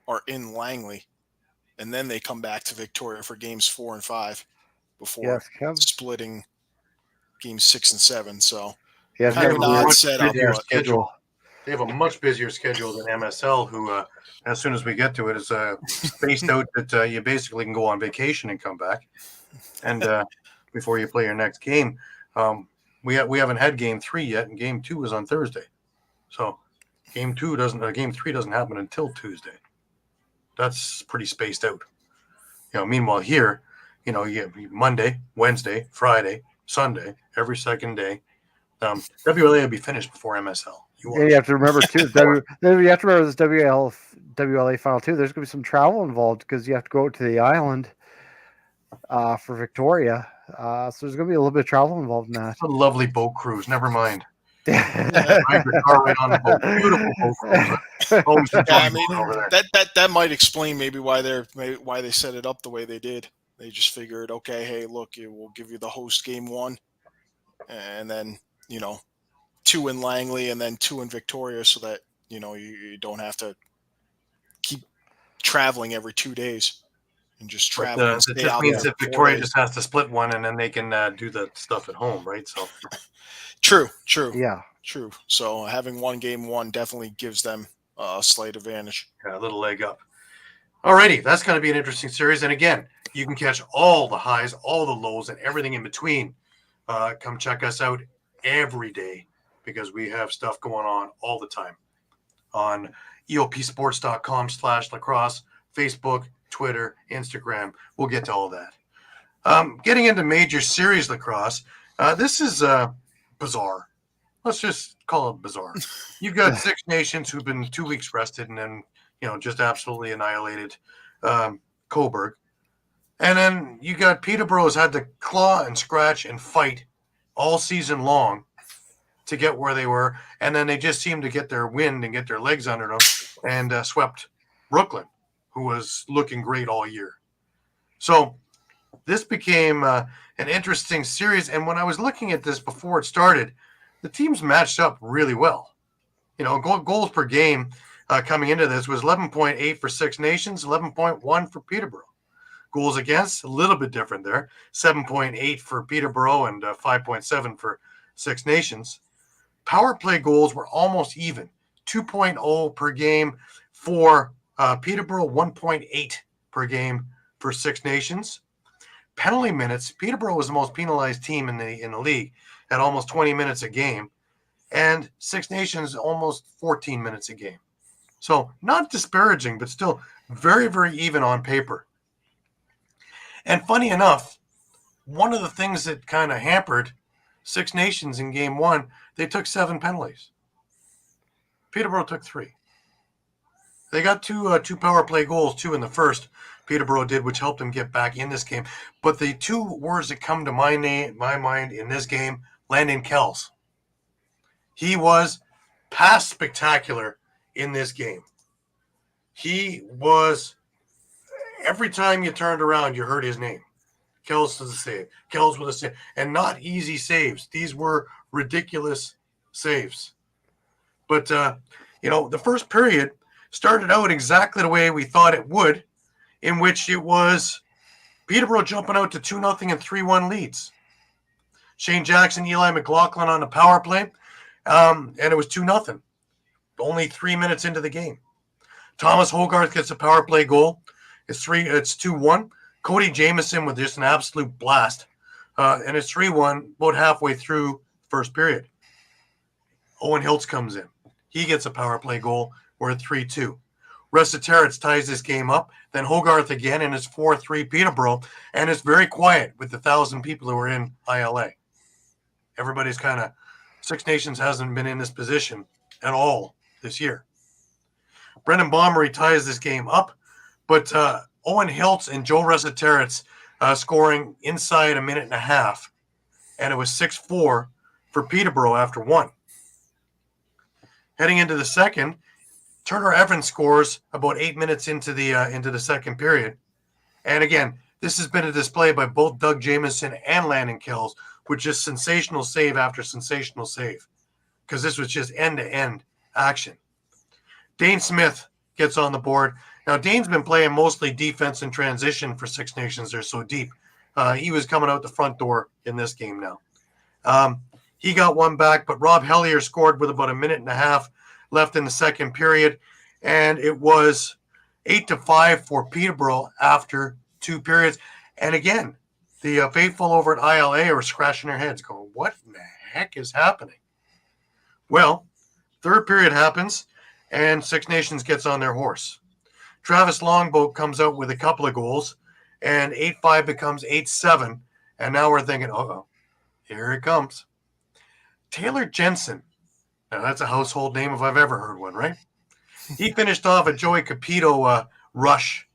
are in Langley, and then they come back to Victoria for games 4 and 5 before splitting games 6 and 7. So kind of an odd setup. Schedule. They have a much busier schedule than MSL, who, as soon as we get to it, is spaced out that you basically can go on vacation and come back, and before you play your next game. We haven't had game 3 yet, and game 2 is on Thursday, so game 3 doesn't happen until Tuesday. That's pretty spaced out. Meanwhile here, you have Monday, Wednesday, Friday, Sunday, every second day. WLA will be finished before MSL. You have to remember too. You have to remember this WLA final too. There's going to be some travel involved because you have to go to the island for Victoria. So there's going to be a little bit of travel involved in that. It's a lovely boat cruise. Never mind. Ride your car right on the boat. Beautiful boat cruise. That might explain maybe why they set it up the way they did. They just figured, okay, hey, look, we'll give you the host game 1, and then 2 in Langley and then 2 in Victoria, so that you don't have to keep traveling every 2 days and just travel. It just means that Victoria just has to split one, and then they can do the stuff at home, right? So true. Yeah, true. So having game 1 definitely gives them a slight advantage. Yeah, a little leg up. Alrighty, that's going to be an interesting series, and again, you can catch all the highs, all the lows, and everything in between. Come check us out every day because we have stuff going on all the time on eopsports.com/lacrosse, Facebook, Twitter, Instagram. We'll get to all that. Getting into major series lacrosse, this is bizarre. Let's just call it bizarre. You've got 6 nations who've been 2 weeks rested and then, just absolutely annihilated Coburg. And then you got Peterborough's had to claw and scratch and fight all season long to get where they were. And then they just seemed to get their wind and get their legs under them and swept Brooklyn, who was looking great all year. So this became an interesting series. And when I was looking at this before it started, the teams matched up really well. Goals per game coming into this was 11.8 for 6 Nations, 11.1 for Peterborough. Goals against, a little bit different there, 7.8 for Peterborough and 5.7 for 6 Nations. Power play goals were almost even, 2.0 per game for Peterborough, 1.8 per game for 6 Nations. Penalty minutes, Peterborough was the most penalized team in the league at almost 20 minutes a game, and 6 Nations almost 14 minutes a game. So not disparaging, but still very, very even on paper. And funny enough, one of the things that kind of hampered 6 Nations in game 1, they took 7 penalties. Peterborough took 3. They got two power play goals, 2 in the first. Peterborough did, which helped them get back in this game. But the 2 words that come to my mind in this game, Landon Kells. He was past spectacular in this game. He was, every time you turned around, you heard his name. Kells with a save. Kells with a save. And not easy saves. These were ridiculous saves. But, the first period started out exactly the way we thought it would, in which it was Peterborough jumping out to 2-0 and 3-1 leads. Shane Jackson, Eli McLaughlin on the power play, and it was 2-0. Only 3 minutes into the game. Thomas Hogarth gets a power play goal. It's 2-1. Cody Jamieson with just an absolute blast. And it's 3-1 about halfway through first period. Owen Hiltz comes in. He gets a power play goal We're at 3-2. Resetaritz ties this game up. Then Hogarth again, and it's 4-3 Peterborough. And it's very quiet with the 1,000 people who are in ILA. Everybody's kind of, Six Nations hasn't been in this position at all this year. Brendan Bombery ties this game up, but Owen Hiltz and Joe Resetaritz scoring inside a minute and a half, and it was 6-4 for Peterborough after one. Heading into the second, Turner Evans scores about 8 minutes into the second period. And again, this has been a display by both Doug Jamieson and Landon Kells, with just sensational save after sensational save, because this was just end-to-end action. Dane Smith gets on the board. Now, Dane's been playing mostly defense and transition for Six Nations. They're so deep. He was coming out the front door in this game now. He got one back, but Rob Hellier scored with about a minute and a half left in the second period, and it was 8-5 for Peterborough after 2 periods. And again, the faithful over at ILA are scratching their heads going, what in the heck is happening? Well, third period happens, and Six Nations gets on their horse. Travis Longboat comes out with a couple of goals, and 8-5 becomes 8-7, and now we're thinking, uh-oh, here it comes. Taylor Jensen. Now, that's a household name if I've ever heard one, right? He finished off a Joey Capito rush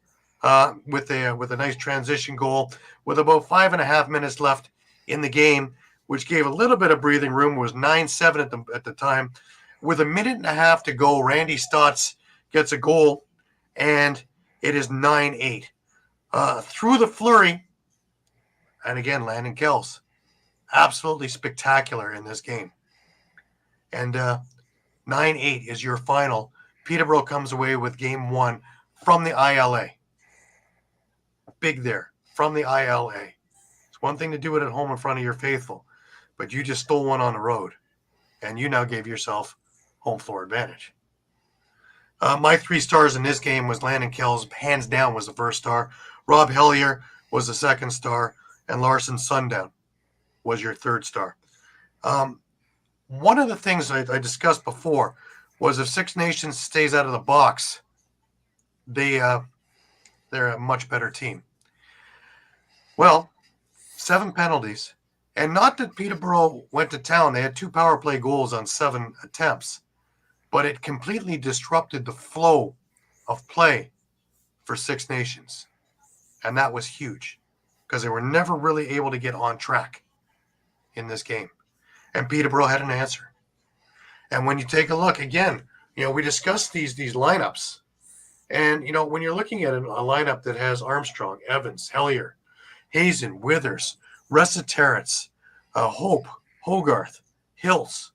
with a nice transition goal with about 5.5 minutes left in the game, which gave a little bit of breathing room. It was 9-7 at the time. With a minute and a half to go, Randy Stotts gets a goal, and it is 9-8. Through the flurry, and again, Landon Kells, absolutely spectacular in this game. And 9-8 is your final. Peterborough comes away with game one from the ILA. Big there, from the ILA. It's one thing to do it at home in front of your faithful, but you just stole one on the road, and you now gave yourself home floor advantage. My 3 stars in this game was Landon Kells, hands down, was the first star. Rob Hellier was the second star, and Larson Sundown was your third star. One of the things I discussed before was if Six Nations stays out of the box, they're a much better team. Well, 7 penalties, and not that Peterborough went to town. They had 2 power play goals on 7 attempts, but it completely disrupted the flow of play for Six Nations, and that was huge because they were never really able to get on track in this game. And Peterborough had an answer. And when you take a look, again, we discussed these lineups. And, when you're looking at a lineup that has Armstrong, Evans, Hellier, Hazen, Withers, Resetaritz, Hope, Hogarth, Hills,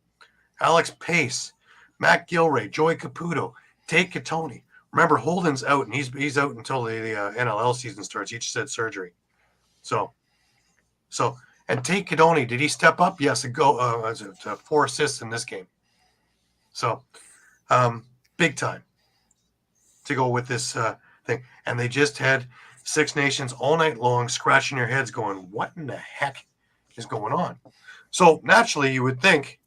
Alex Pace, Matt Gilray, Joey Caputo, Tate Catoni. Remember, Holden's out, and he's out until the NLL season starts. He just had surgery. So, and Tate Catoni, did he step up? Yes, 4 assists in this game. So, big time to go with this thing. And they just had Six Nations all night long scratching their heads going, what in the heck is going on? So, naturally, you would think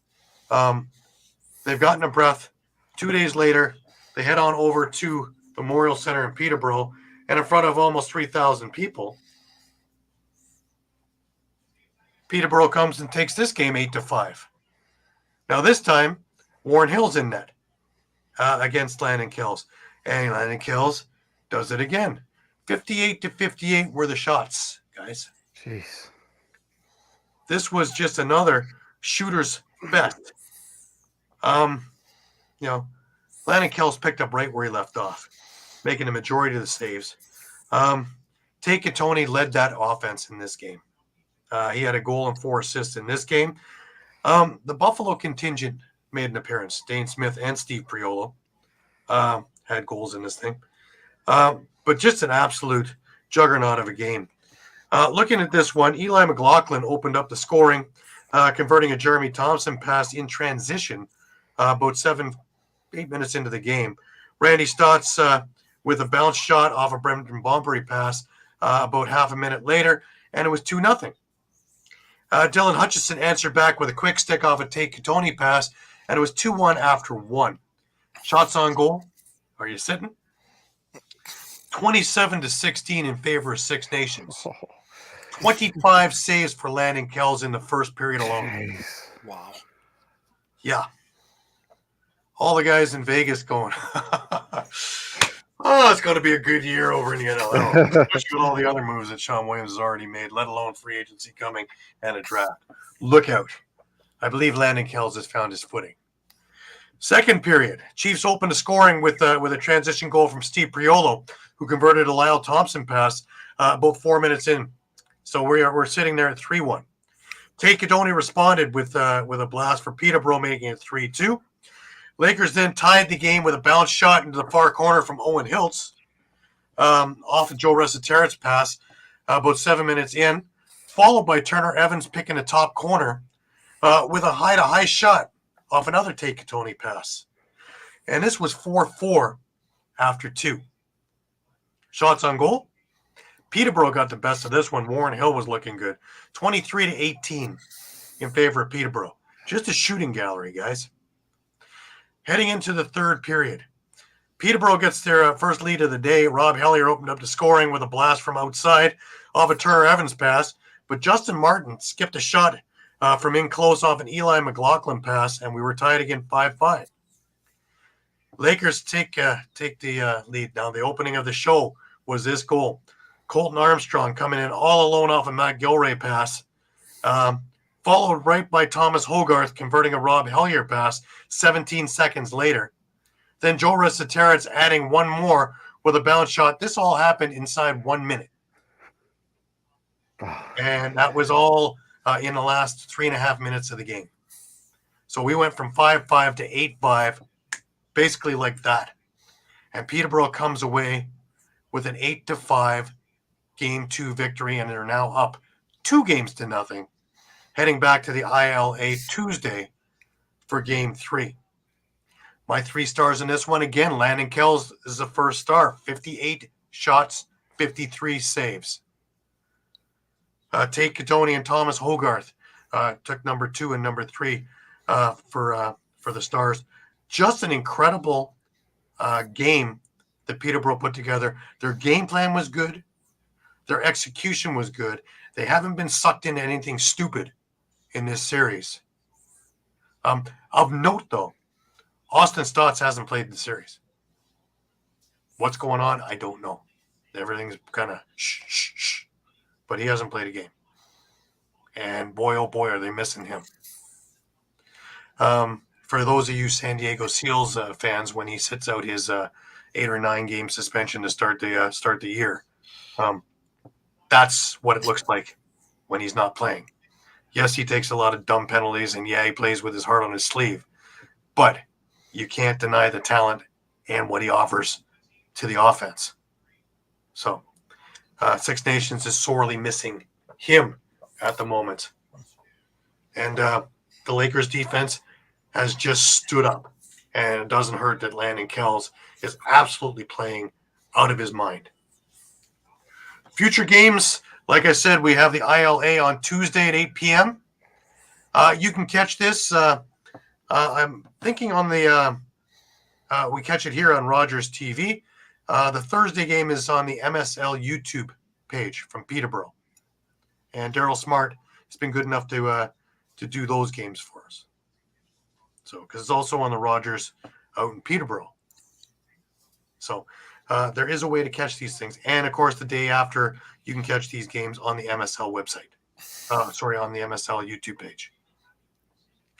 they've gotten a breath. 2 days later, they head on over to Memorial Center in Peterborough, and in front of almost 3,000 people, Peterborough comes and takes this game 8-5. Now this time, Warren Hill's in net against Landon Kells. And Landon Kells does it again. 58-58 were the shots, guys. Jeez. This was just another shooter's best. Landon Kells picked up right where he left off, making the majority of the saves. Tate Catoni led that offense in this game. He had a goal and 4 assists in this game. The Buffalo contingent made an appearance. Dane Smith and Steve Priolo had goals in this thing. But just an absolute juggernaut of a game. Looking at this one, Eli McLaughlin opened up the scoring, converting a Jeremy Thompson pass in transition about 7-8 minutes into the game. Randy Stotts with a bounce shot off a Brendan Bombery pass about half a minute later, and it was 2-0. Dylan Hutchison answered back with a quick stick off a Tate Catoni pass, and it was 2-1 after 1. Shots on goal, Are you sitting? 27-16 in favor of Six Nations. 25 saves for Landon Kells in the first period alone. Jeez. Wow. Yeah. All the guys in Vegas going, oh, it's going to be a good year over in the NLL, especially with all the other moves that Sean Williams has already made, let alone free agency coming and a draft. Look out. I believe Landon Kells has found his footing. Second period, Chiefs opened the scoring with a transition goal from Steve Priolo, who converted a Lyle Thompson pass about 4 minutes in. So we're sitting there at 3-1. Tate Kadoni responded with a blast for Peterborough, making it 3-2. Lakers then tied the game with a bounce shot into the far corner from Owen Hiltz off of Joe Resetarit's pass about 7 minutes in, followed by Turner Evans picking the top corner with a high-to-high shot off another Tate Kadoni pass. And this was 4-4 after 2. Shots on goal. Peterborough got the best of this one. Warren Hill was looking good. 23-18 in favor of Peterborough. Just a shooting gallery, guys. Heading into the third period, Peterborough gets their first lead of the day. Rob Hellier opened up the scoring with a blast from outside off a Turner Evans pass, but Justin Martin skipped a shot from in close off an Eli McLaughlin pass, and we were tied again 5-5. Lakers take the lead. Now, the opening of the show was this goal. Colton Armstrong coming in all alone off a Matt Gilray pass, followed right by Thomas Hogarth converting a Rob Hellier pass 17 seconds later. Then Joe Resetarit's adding one more with a bounce shot. This all happened inside 1 minute. And that was all in the last 3.5 minutes of the game. So we went from 5-5 to 8-5, basically like that. And Peterborough comes away with an 8-5 Game 2 victory, and they're now up 2-0, heading back to the ILA Tuesday for Game 3. My 3 stars in this one, again, Landon Kells is the first star. 58 shots, 53 saves. Tate Kadoni and Thomas Hogarth took number 2 and number 3 for the Stars. Just an incredible game that Peterborough put together. Their game plan was good. Their execution was good. They haven't been sucked into anything stupid in this series. Of note, though, Austin Stotts hasn't played the series. What's going on? I don't know. Everything's kind of shh. But he hasn't played a game. And boy, oh boy, are they missing him. For those of you San Diego Seals fans, when he sits out his 8 or 9 game suspension to start the year, that's what it looks like when he's not playing. Yes, he takes a lot of dumb penalties, and yeah, he plays with his heart on his sleeve. But you can't deny the talent and what he offers to the offense. So Six Nations is sorely missing him at the moment. And the Lakers defense has just stood up. And it doesn't hurt that Landon Kells is absolutely playing out of his mind. Future games, like I said, we have the ILA on Tuesday at 8 p.m. You can catch this. I'm thinking on the we catch it here on Rogers TV. The Thursday game is on the MSL YouTube page from Peterborough. And Daryl Smart has been good enough to do those games for us. So, because it's also on the Rogers out in Peterborough. So, there is a way to catch these things. And, of course, the day after, you can catch these games on the MSL website. On the MSL YouTube page.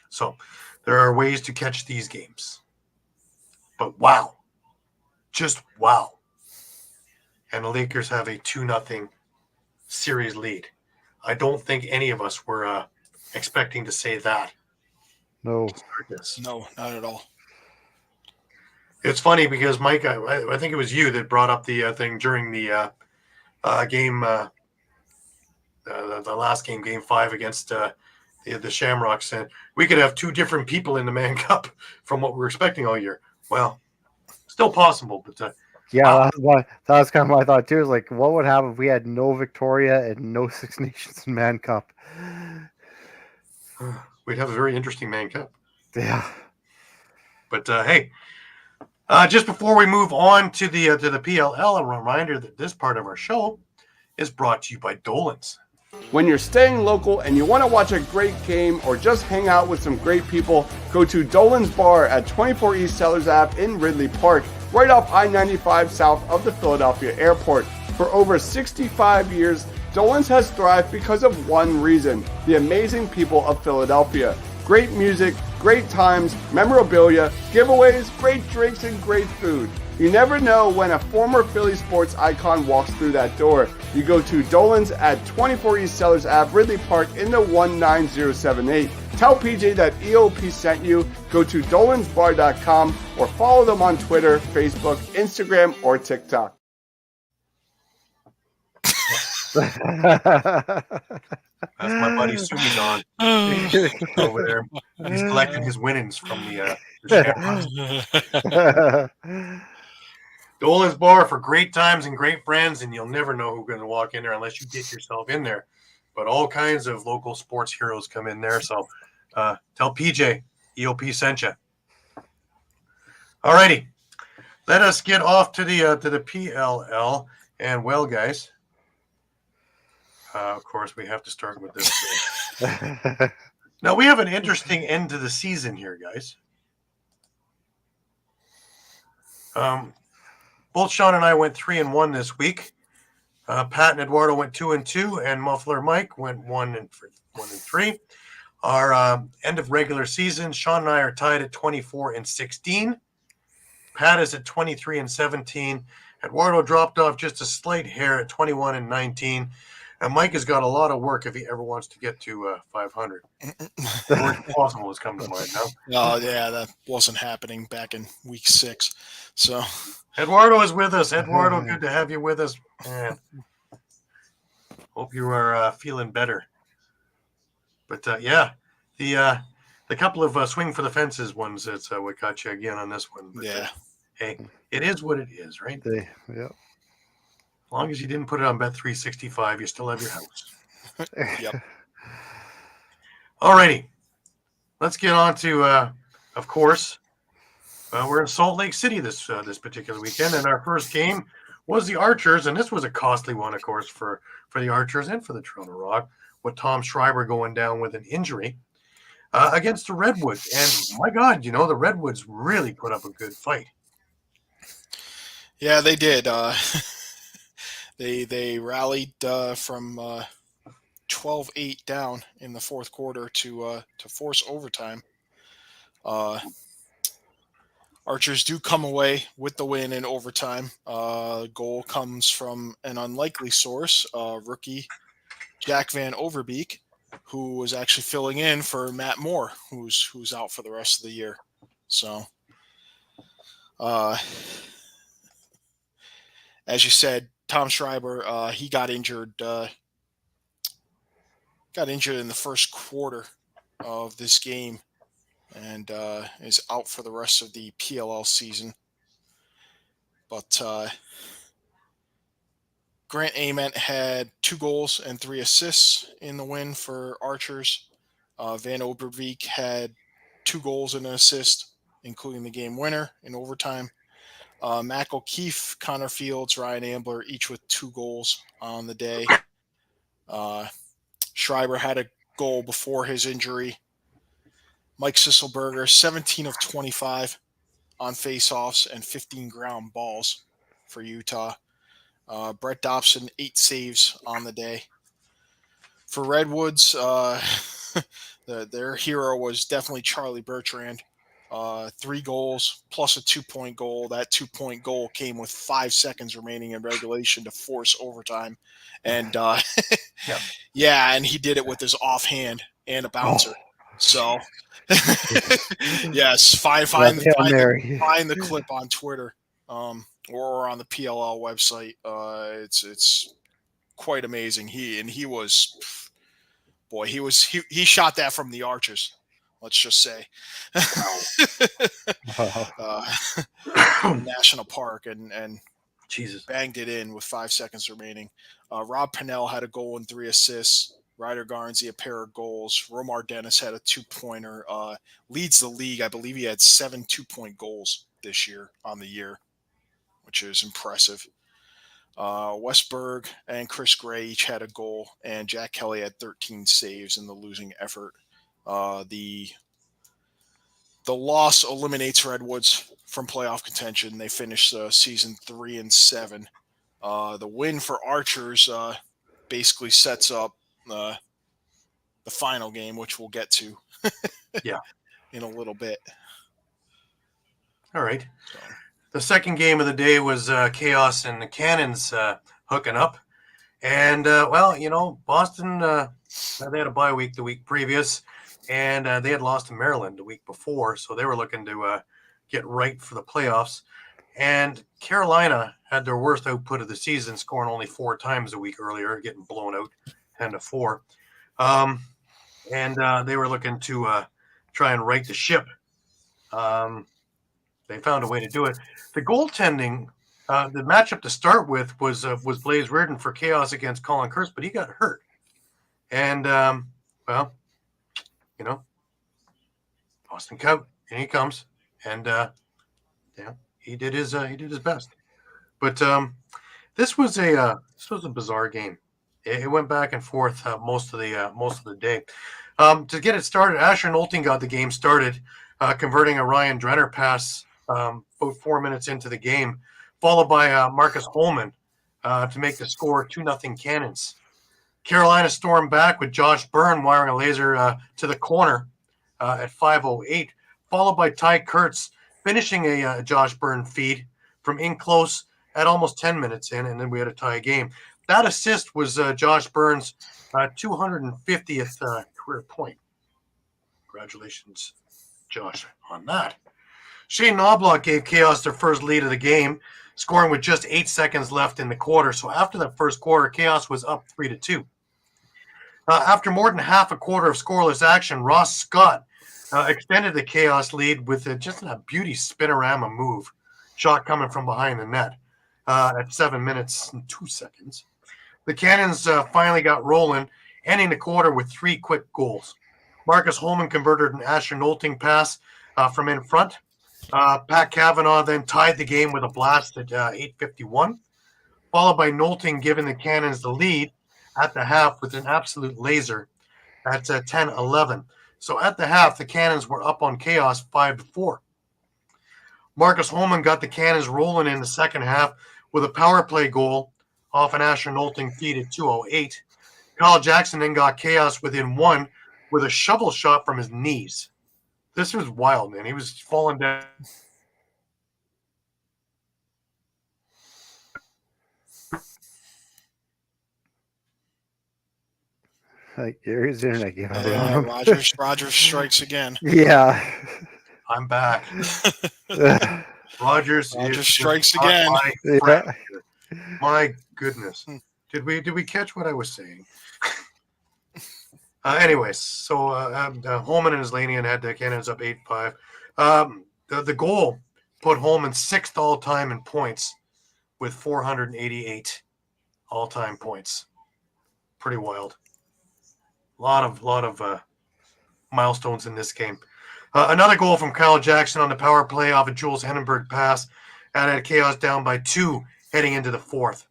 So, there are ways to catch these games. But, wow. Just wow. And the Lakers have a 2-0 series lead. I don't think any of us were expecting to say that. No. No, not at all. It's funny because, Mike, I think it was you that brought up the thing during the game, the last game, Game 5 against the Shamrocks. And we could have 2 different people in the Man Cup from what we were expecting all year. Well, still possible, but yeah, that was kind of my thought too. Is like, what would happen if we had no Victoria and no Six Nations in Man Cup? we'd have a very interesting Man Cup. Yeah. But hey, Just before we move on to the PLL, a reminder that this part of our show is brought to you by Dolan's. When you're staying local and you want to watch a great game or just hang out with some great people, go to Dolan's Bar at 24 East Sellers Ave in Ridley Park, right off I-95 south of the Philadelphia airport. For over 65 years, Dolan's has thrived because of one reason: the amazing people of Philadelphia. Great music, great times, memorabilia, giveaways, great drinks, and great food. You never know when a former Philly sports icon walks through that door. You go to Dolan's at 24 East Sellers Ave, Ridley Park in the 19078. Tell PJ that EOP sent you. Go to dolansbar.com or follow them on Twitter, Facebook, Instagram, or TikTok. That's my buddy Sumidon over there. He's collecting his winnings from the Shamrocks. Dolan's Bar for great times and great friends, and you'll never know who's going to walk in there unless you get yourself in there. But all kinds of local sports heroes come in there. So tell PJ EOP sent you. All righty, let us get off to the PLL. And well, guys, of course we have to start with this. Now we have an interesting end to the season here, guys. Both Shawn and I went 3-1 this week. Pat and Eduardo went 2-2, and Muffler Mike went 1-3. Our end of regular season, Shawn and I are tied at 24-16. Pat is at 23-17. Eduardo dropped off just a slight hair at 21-19. And Mike has got a lot of work if he ever wants to get to 500. The word possible has come to mind now. Oh, yeah, that wasn't happening back in week 6. So Eduardo is with us. Eduardo, good to have you with us. Man, hope you are feeling better. But yeah, the couple of swing for the fences ones, that's what got you again on this one. But, yeah, hey, it is what it is, right? Yeah. As long as you didn't put it on Bet365, you still have your house. Yep. All righty. Let's get on to, of course, we're in Salt Lake City this particular weekend, and our first game was the Archers, and this was a costly one, of course, for the Archers and for the Toronto Rock, with Tom Schreiber going down with an injury against the Redwoods. And my God, the Redwoods really put up a good fight. Yeah, they did. They rallied from 12-8 down in the fourth quarter to force overtime. Archers do come away with the win in overtime. Goal comes from an unlikely source, rookie Jack Van Overbeek, who was actually filling in for Matt Moore, who's out for the rest of the year. So, as you said, Tom Schreiber, he got injured. Got injured in the first quarter of this game, and is out for the rest of the PLL season. But Grant Ament had 2 goals and 3 assists in the win for Archers. Van Obervik had 2 goals and an assist, including the game winner in overtime. Mac O'Keefe, Connor Fields, Ryan Ambler, each with 2 goals on the day. Schreiber had a goal before his injury. Mike Sisselberger, 17 of 25 on faceoffs and 15 ground balls for Utah. Brett Dobson, 8 saves on the day. For Redwoods, their hero was definitely Charlie Bertrand. 3 goals plus a 2-point goal. That 2-point goal came with 5 seconds remaining in regulation to force overtime. And yeah, and he did it with his offhand and a bouncer. So yes, find the clip on Twitter or on the PLL website. It's quite amazing. He shot that from the Archers. Let's just say National Park and Jesus, banged it in with 5 seconds remaining. Rob Pennell had a goal and 3 assists. Ryder Garnsey, a pair of goals. Romar Dennis had a 2-pointer. Leads the league. I believe he had 7 2-point goals this year on the year, which is impressive. Westberg and Chris Gray each had a goal, and Jack Kelly had 13 saves in the losing effort. The loss eliminates Redwoods from playoff contention. They finished season 3-7. The win for Archers basically sets up the final game, which we'll get to in a little bit. All right. So. The second game of the day was Chaos and the Cannons hooking up. And, Boston, they had a bye week the week previous, and they had lost to Maryland the week before, so they were looking to get right for the playoffs. And Carolina had their worst output of the season, scoring only 4 times a week earlier, getting blown out 10-4. And they were looking to try and right the ship. They found a way to do it. The goaltending, the matchup to start with was Blaze Reardon for Chaos against Colin Kurtz, but he got hurt. And Austin Cout, and he comes, and he did his best. But this was a bizarre game. It went back and forth most of the day. To get it started, Asher Nolting got the game started, converting a Ryan Drenner pass about 4 minutes into the game, followed by Marcus Holman to make the score 2-0 Cannons. Carolina stormed back with Josh Byrne wiring a laser to the corner at 5:08, followed by Ty Kurtz finishing a Josh Byrne feed from in close at almost 10 minutes in, and then we had a tie game. That assist was Josh Byrne's 250th career point. Congratulations, Josh, on that. Shane Knobloch gave Chaos their first lead of the game, scoring with just 8 seconds left in the quarter. So after that first quarter, Chaos was up 3-2. After more than half a quarter of scoreless action, Ross Scott extended the Chaos lead with just a beauty spinorama move, shot coming from behind the net at 7 minutes and 2 seconds. The Cannons finally got rolling, ending the quarter with 3 quick goals. Marcus Holman converted an Asher Nolting pass from in front. Pat Cavanaugh then tied the game with a blast at 8:51, followed by Nolting giving the Cannons the lead at the half with an absolute laser at 10:11. So at the half, the Cannons were up on Chaos 5-4. Marcus Holman got the Cannons rolling in the second half with a power play goal off an Asher Nolting feed at 2:08. Kyle Jackson then got Chaos within 1 with a shovel shot from his knees. This was wild, man. He was falling down. Like Gary's internet gave out. Rogers strikes again. Yeah. I'm back. Rogers strikes again. My goodness. Did we catch what I was saying? Anyways, so Holman and Islanian had the Cannons up 8-5. The goal put Holman 6th all-time in points with 488 all-time points. Pretty wild. A lot of milestones in this game. Another goal from Kyle Jackson on the power play off a Jules Hennenberg pass and had Chaos down by 2 heading into the fourth.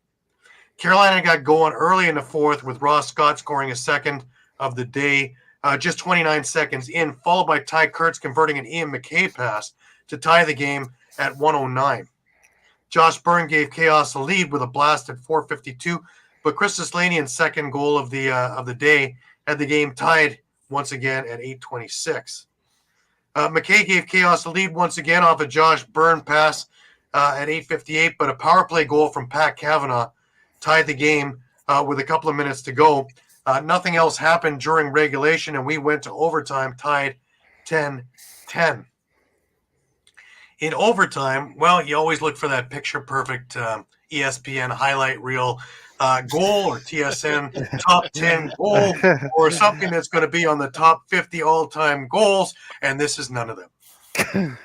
Carolina got going early in the fourth with Ross Scott scoring a second of the day, just 29 seconds in, followed by Ty Kurtz converting an Ian McKay pass to tie the game at 1:09. Josh Byrne gave Chaos a lead with a blast at 4:52, but Chris Islanian's second goal of the day had the game tied once again at 8:26. McKay gave Chaos a lead once again off a Josh Byrne pass at 8:58, but a power play goal from Pat Cavanaugh tied the game with a couple of minutes to go. Nothing else happened during regulation, and we went to overtime, tied 10-10. In overtime, well, you always look for that picture-perfect ESPN highlight reel goal or TSN top 10 goal or something that's going to be on the top 50 all-time goals, and this is none of them.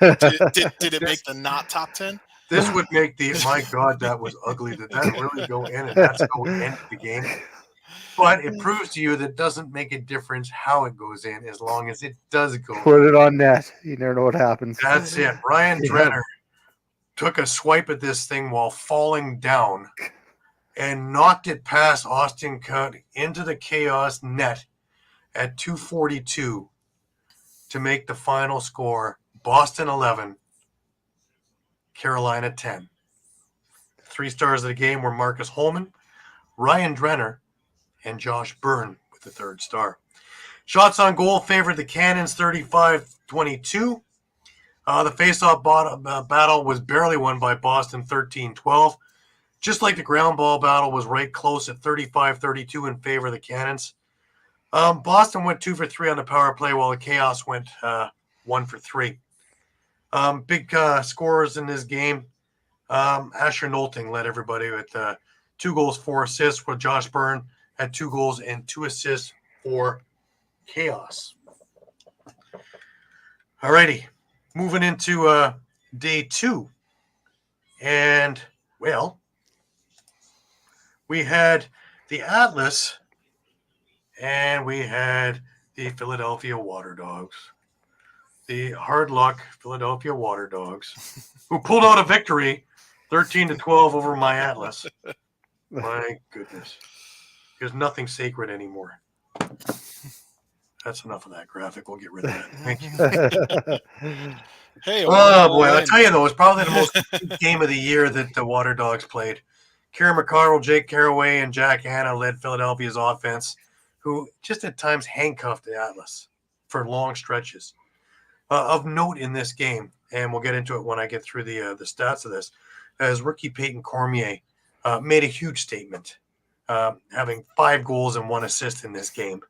Did it make the not top 10? This would make my God, that was ugly. Did that really go in? And that's how we ended the game. But it proves to you that it doesn't make a difference how it goes in as long as it does go in. Put it on net. You never know what happens. That's it. Ryan Drenner took a swipe at this thing while falling down and knocked it past Austin Cunt into the chaos net at 2:42 to make the final score Boston 11, Carolina 10. 3 stars of the game were Marcus Holman, Ryan Drenner, and Josh Byrne with the 3rd star. Shots on goal favored the Cannons 35-22. The face-off battle was barely won by Boston 13-12. Just like the ground ball battle was right close at 35-32 in favor of the Cannons. Boston went 2 for 3 on the power play while the Chaos went 1 for 3. Big scorers in this game. Asher Nolting led everybody with 2 goals, 4 assists, while Josh Byrne had 2 goals and 2 assists for Chaos. Alrighty, moving into day 2. And, well, we had the Atlas and we had the Philadelphia Water Dogs. The hard luck Philadelphia Water Dogs, who pulled out a victory 13-12 over my Atlas. My goodness. There's nothing sacred anymore. That's enough of that graphic. We'll get rid of that. Thank you. Hey, oh, boy. I'll tell you, though, it's probably the most game of the year that the Water Dogs played. Kieran McCardle, Jake Carraway, and Jack Hanna led Philadelphia's offense, who just at times handcuffed the Atlas for long stretches. Of note in this game, and we'll get into it when I get through the stats of this, as rookie Peyton Cormier made a huge statement, having 5 goals and 1 assist in this game.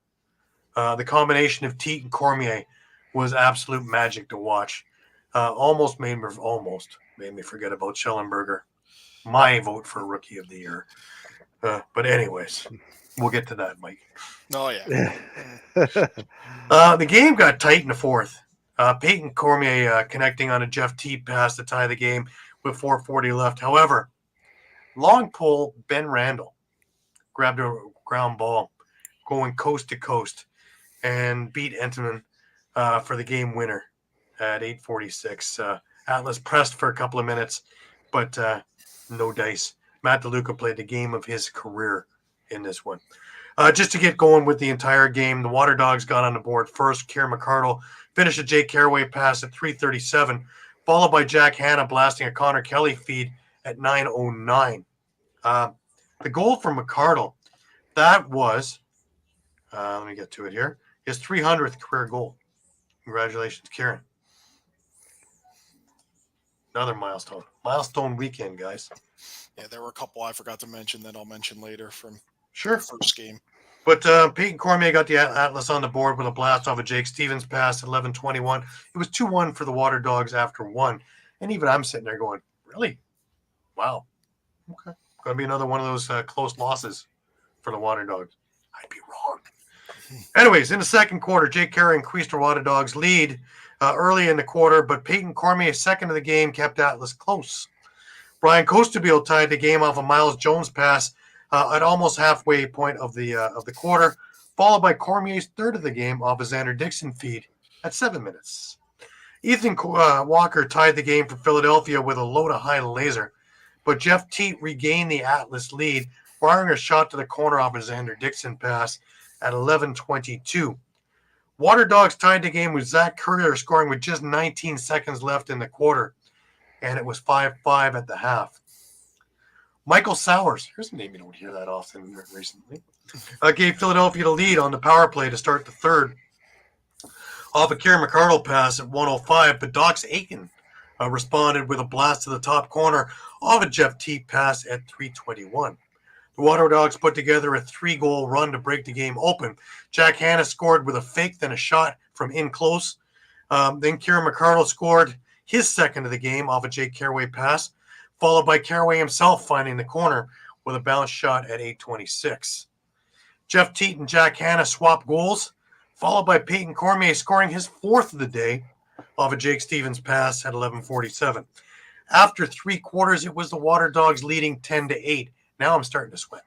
The combination of Teat and Cormier was absolute magic to watch. Almost made me forget about Schellenberger. My vote for Rookie of the Year. But anyways, we'll get to that, Mike. Oh, yeah. The game got tight in the 4th. Peyton Cormier connecting on a Jeff Teat pass to tie the game with 4:40 left. However, long pull Ben Randall grabbed a ground ball going coast to coast and beat Entenmann for the game winner at 8:46. Atlas pressed for a couple of minutes, but no dice. Matt DeLuca played the game of his career in this one. Just to get going with the entire game, the Water Dogs got on the board first. Kieran McCardle finished a Jake Carraway pass at 3:37, followed by Jack Hanna blasting a Connor Kelly feed at 9:09. The goal from McCardle, that was, let me get to it here, his 300th career goal. Congratulations, Kieran. Another milestone. Milestone weekend, guys. Yeah, there were a couple I forgot to mention that I'll mention later from Sure. the first game. But Peyton Cormier got the Atlas on the board with a blast off of Jake Stevens pass at 11:21. It was 2-1 for the Water Dogs after 1. And even I'm sitting there going, really? Wow. Okay. Going to be another one of those close losses for the Water Dogs. I'd be wrong. Anyways, in the second quarter, Jake Carey increased the Water Dogs' lead early in the quarter, but Peyton Cormier's second of the game kept Atlas close. Brian Kostiuk tied the game off a Miles Jones pass at almost halfway point of the quarter, followed by Cormier's third of the game off a Xander Dixon feed at 7 minutes. Ethan Walker tied the game for Philadelphia with a low-to-high laser, but Jeff Teat regained the Atlas lead, firing a shot to the corner off a Xander Dixon pass at 11:22. Water Dogs tied the game with Zach Courier scoring with just 19 seconds left in the quarter, and it was 5-5 at the half. Michael Sowers, here's a name you don't hear that often recently, gave Philadelphia the lead on the power play to start the third off a Kieran McCardle pass at 1:05, but Dox Aiken responded with a blast to the top corner off a Jeff Teat pass at 3:21. The Water Dogs put together a 3-goal run to break the game open. Jack Hanna scored with a fake, then a shot from in close. Then Kieran McCardle scored his second of the game off a Jake Carraway pass, followed by Carraway himself finding the corner with a bounce shot at 8:26. Jeff Teat and Jack Hanna swapped goals, followed by Peyton Cormier scoring his fourth of the day off a Jake Stevens pass at 11:47. After 3 quarters, it was the Water Dogs leading 10-8. Now I'm starting to sweat.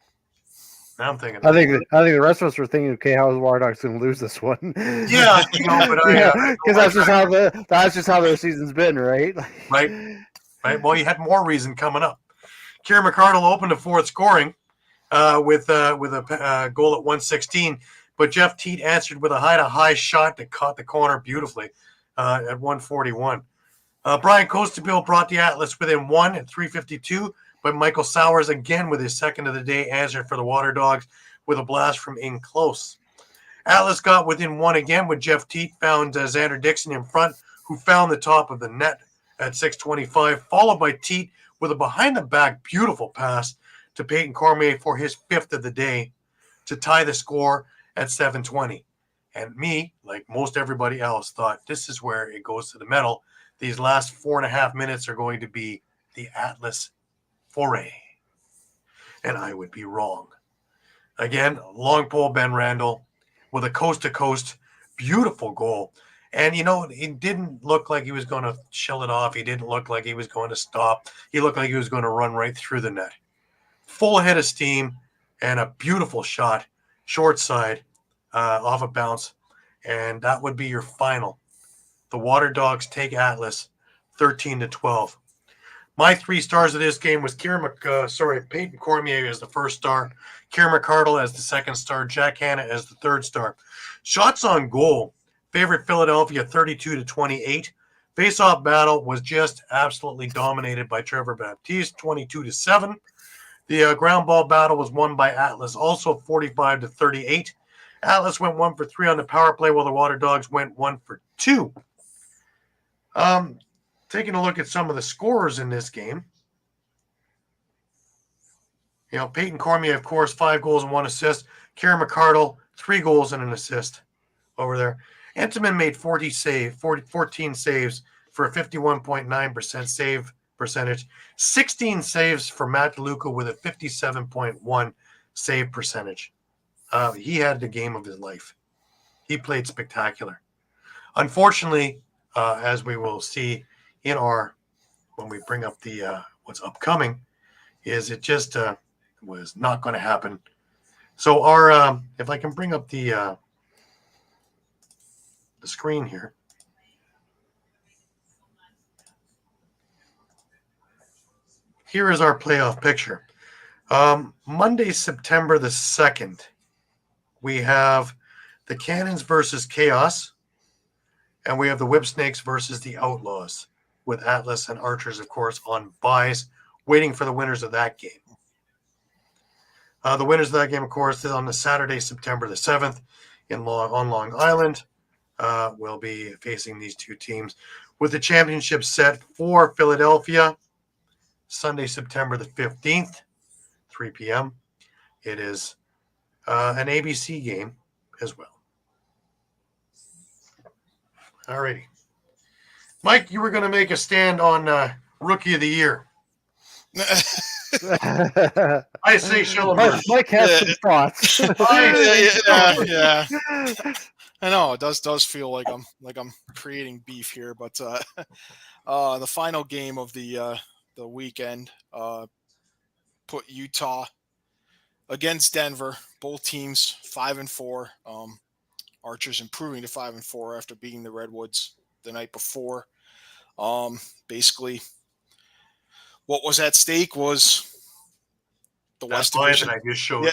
Now I'm thinking. I think the rest of us were thinking, okay, how is Water Dogs going to lose this one? Yeah, but because that's just how their season's been, right? Right. Right? Well, you had more reason coming up. Kieran McArdle opened the fourth scoring with a goal at 116, but Jeff Teat answered with a high shot that caught the corner beautifully at 141. Brian Kostiuk brought the Atlas within one at 3:52, but Michael Sowers again with his second of the day answered for the Water Dogs with a blast from in close. Atlas got within one again with Jeff Teat found Xander Dixon in front, who found the top of the net at 6:25, followed by Teat with a behind-the-back beautiful pass to Peyton Cormier for his fifth of the day to tie the score at 7:20. And me, like most everybody else, thought this is where it goes to the medal. These last 4.5 minutes are going to be the Atlas foray. And I would be wrong. Again, long pole Ben Randall with a coast-to-coast beautiful goal. And, it didn't look like he was going to shell it off. He didn't look like he was going to stop. He looked like he was going to run right through the net. Full head of steam and a beautiful shot, short side, off a bounce. And that would be your final. The Water Dogs take Atlas 13-12. My 3 stars of this game was Peyton Cormier as the first star, Kieran McArdle as the second star, Jack Hanna as the third star. Shots on goal, favorite Philadelphia 32-28. Face-off battle was just absolutely dominated by Trevor Baptiste, 22-7. The ground ball battle was won by Atlas, also 45-38. Atlas went 1 for 3 on the power play, while the Water Dogs went 1 for 2. Taking a look at some of the scorers in this game. Peyton Cormier, of course, 5 goals and 1 assist. Kieran McArdle, 3 goals and an assist over there. Entenmann made 14 saves for a 51.9% save percentage. 16 saves for Matt DeLuca with a 57.1 save percentage. He had the game of his life. He played spectacular. Unfortunately, as we will see when we bring up the what's upcoming, is it just was not going to happen. So if I can bring up the screen here. Here is our playoff picture. Monday, September the 2nd, we have the Cannons versus Chaos, and we have the Whipsnakes versus the Outlaws, with Atlas and Archers, of course, on buys, waiting for the winners of that game. The winners of that game, of course, is on the Saturday, September the 7th on Long Island. We'll be facing these two teams with the championship set for Philadelphia, Sunday, September the 15th, 3 p.m. It is an ABC game as well. All righty. Mike, you were going to make a stand on Rookie of the Year. I say Schellenberg. Mike has some thoughts. Yeah. I know it does feel like I'm creating beef here, but the final game of the weekend put Utah against Denver. Both teams 5-4. Archers improving to 5-4 after beating the Redwoods the night before. Basically, what was at stake was the West Division. I just showed.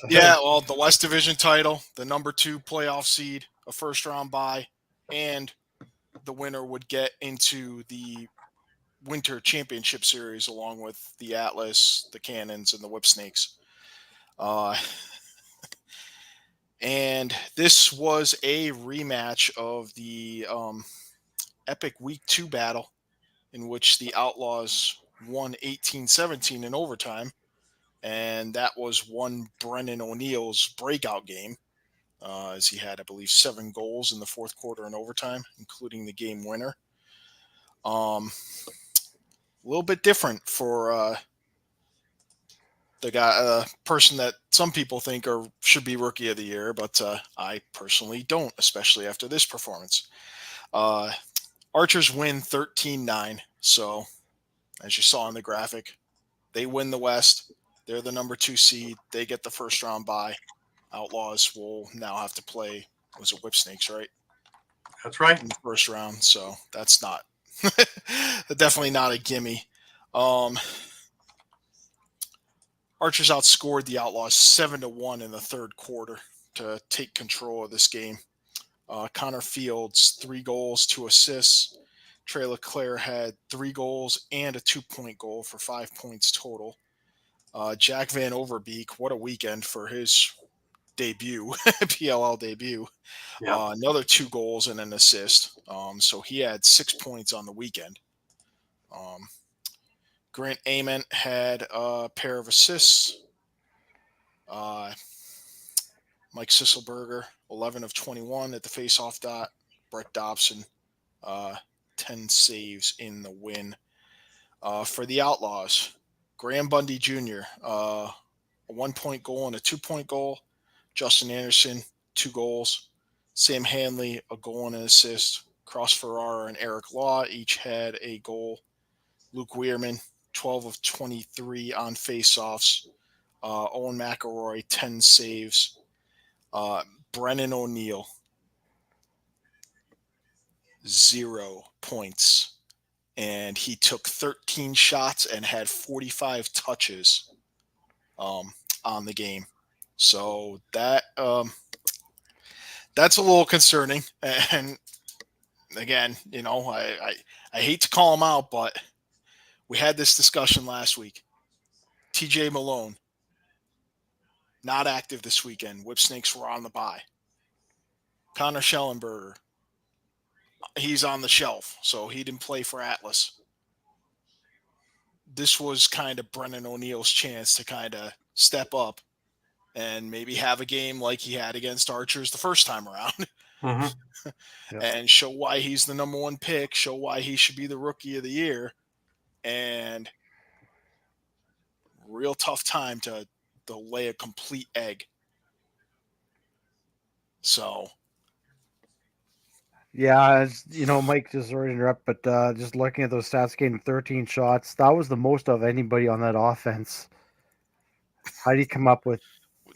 Yeah, well, the West Division title, the number 2 playoff seed, a first-round bye, and the winner would get into the Winter Championship Series along with the Atlas, the Cannons, and the Whipsnakes. And this was a rematch of the epic Week 2 battle in which the Outlaws won 18-17 in overtime. And that was one Brennan O'Neill's breakout game, as he had, I believe, 7 goals in the fourth quarter in overtime, including the game winner. A little bit different for the person that some people think should be Rookie of the Year, but I personally don't, especially after this performance. Archers win 13-9. So, as you saw in the graphic, they win the West. They're the number 2 seed. They get the first round bye. Outlaws will now have to play, was it Whipsnakes, right? That's right. In the first round. So that's not Definitely not a gimme. Archers outscored the Outlaws 7-1 in the third quarter to take control of this game. Connor Fields, 3 goals, 2 assists. Trey LeClaire had 3 goals and a 2-point goal for 5 points total. Jack Van Overbeek, what a weekend for his debut, PLL debut. Yeah. Another 2 goals and an assist. So he had 6 points on the weekend. Grant Ament had a pair of assists. Mike Sisselberger, 11 of 21 at the faceoff dot. Brett Dobson, 10 saves in the win. For the Outlaws, Graham Bundy Jr., a 1-point goal and a 2-point goal. Justin Anderson, 2 goals. Sam Hanley, a goal and an assist. Cross Ferrara and Eric Law each had a goal. Luke Weirman, 12 of 23 on faceoffs. Owen McElroy, 10 saves. Brennan O'Neill, 0 points. And he took 13 shots and had 45 touches on the game. So that's a little concerning. And again, I hate to call him out, but we had this discussion last week. TJ Malone, not active this weekend. Whipsnakes were on the bye. Connor Schellenberger, he's on the shelf, so he didn't play for Atlas. This was kind of Brennan O'Neill's chance to kind of step up and maybe have a game like he had against Archers the first time around. Mm-hmm. And show why he's the number 1 pick, show why he should be the rookie of the year. And real tough time to lay a complete egg. So Yeah, Mike, just sorry to interrupt, but just looking at those stats, getting 13 shots, that was the most of anybody on that offense. How do you come up with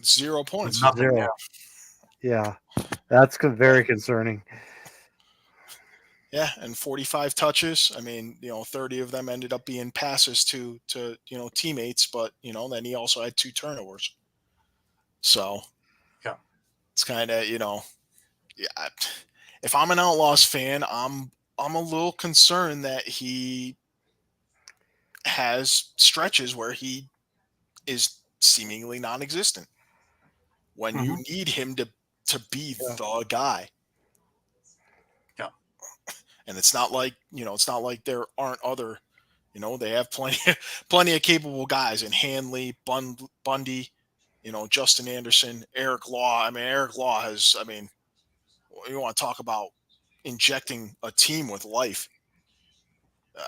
0 points? Nothing. 0? Yeah, that's very concerning. Yeah, and 45 touches. I mean, 30 of them ended up being passes to teammates, but then he also had 2 turnovers. So Yeah, it's kind of if I'm an Outlaws fan, I'm a little concerned that he has stretches where he is seemingly non-existent when you need him to be the guy. Yeah. And it's not like there aren't other, they have plenty of capable guys in Hanley, Bundy, Justin Anderson, Eric Law. I mean, Eric Law has, you want to talk about injecting a team with life.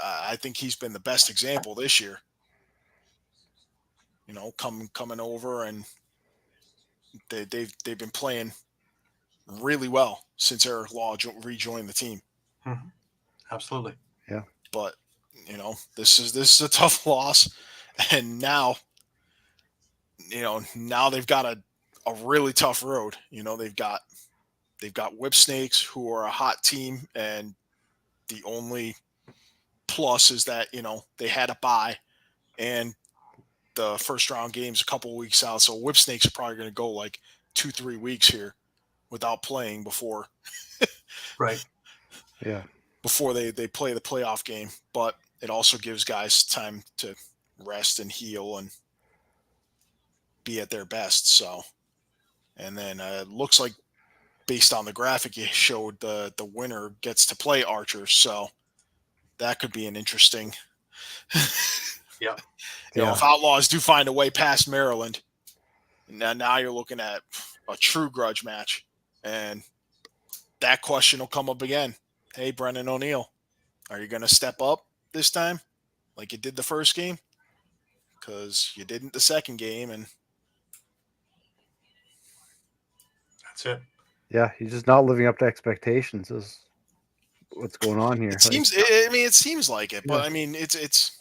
I think he's been the best example this year. Coming over, and they've been playing really well since Eric Law rejoined the team. Mm-hmm. Absolutely. Yeah. But this is a tough loss, and now they've got a really tough road. They've got Whipsnakes, who are a hot team, and the only plus is that they had a bye, and the first round game's a couple weeks out, so Whipsnakes are probably going to go like 2-3 weeks here without playing before Right. Yeah. before they play the playoff game. But it also gives guys time to rest and heal and be at their best. So, and then it looks like, based on the graphic you showed, the winner gets to play Archers, so that could be an interesting. Yeah. If Outlaws do find a way past Maryland, now you're looking at a true grudge match, and that question will come up again. Hey, Brennan O'Neill, are you going to step up this time like you did the first game? Because you didn't the second game, and That's it. Yeah, he's just not living up to expectations. Is what's going on here? it seems. It seems like it, but it's.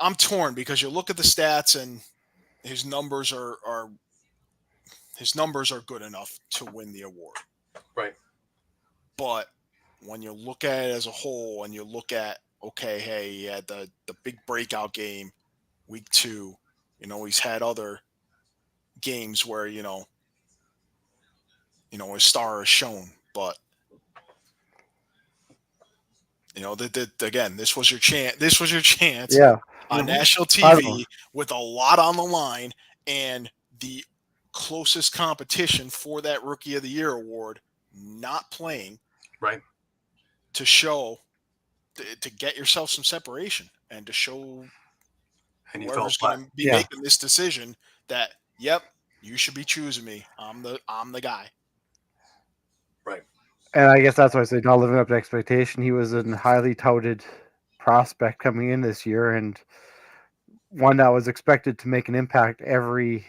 I'm torn because you look at the stats, and his numbers are good enough to win the award. Right. But when you look at it as a whole and you look at, okay, hey, he had the big breakout game week 2. He's had other games where, his star is shown, but again, this was your chance. This was your chance Yeah. on national I don't know. TV with a lot on the line and the closest competition for that Rookie of the Year award not playing, Right. to show, to get yourself some separation and to show And you whoever's felt going to be making this decision that, yep, you should be choosing me. I'm the guy. Right. And I guess that's why I say not living up to expectation. He was a highly touted prospect coming in this year, and one that was expected to make an impact every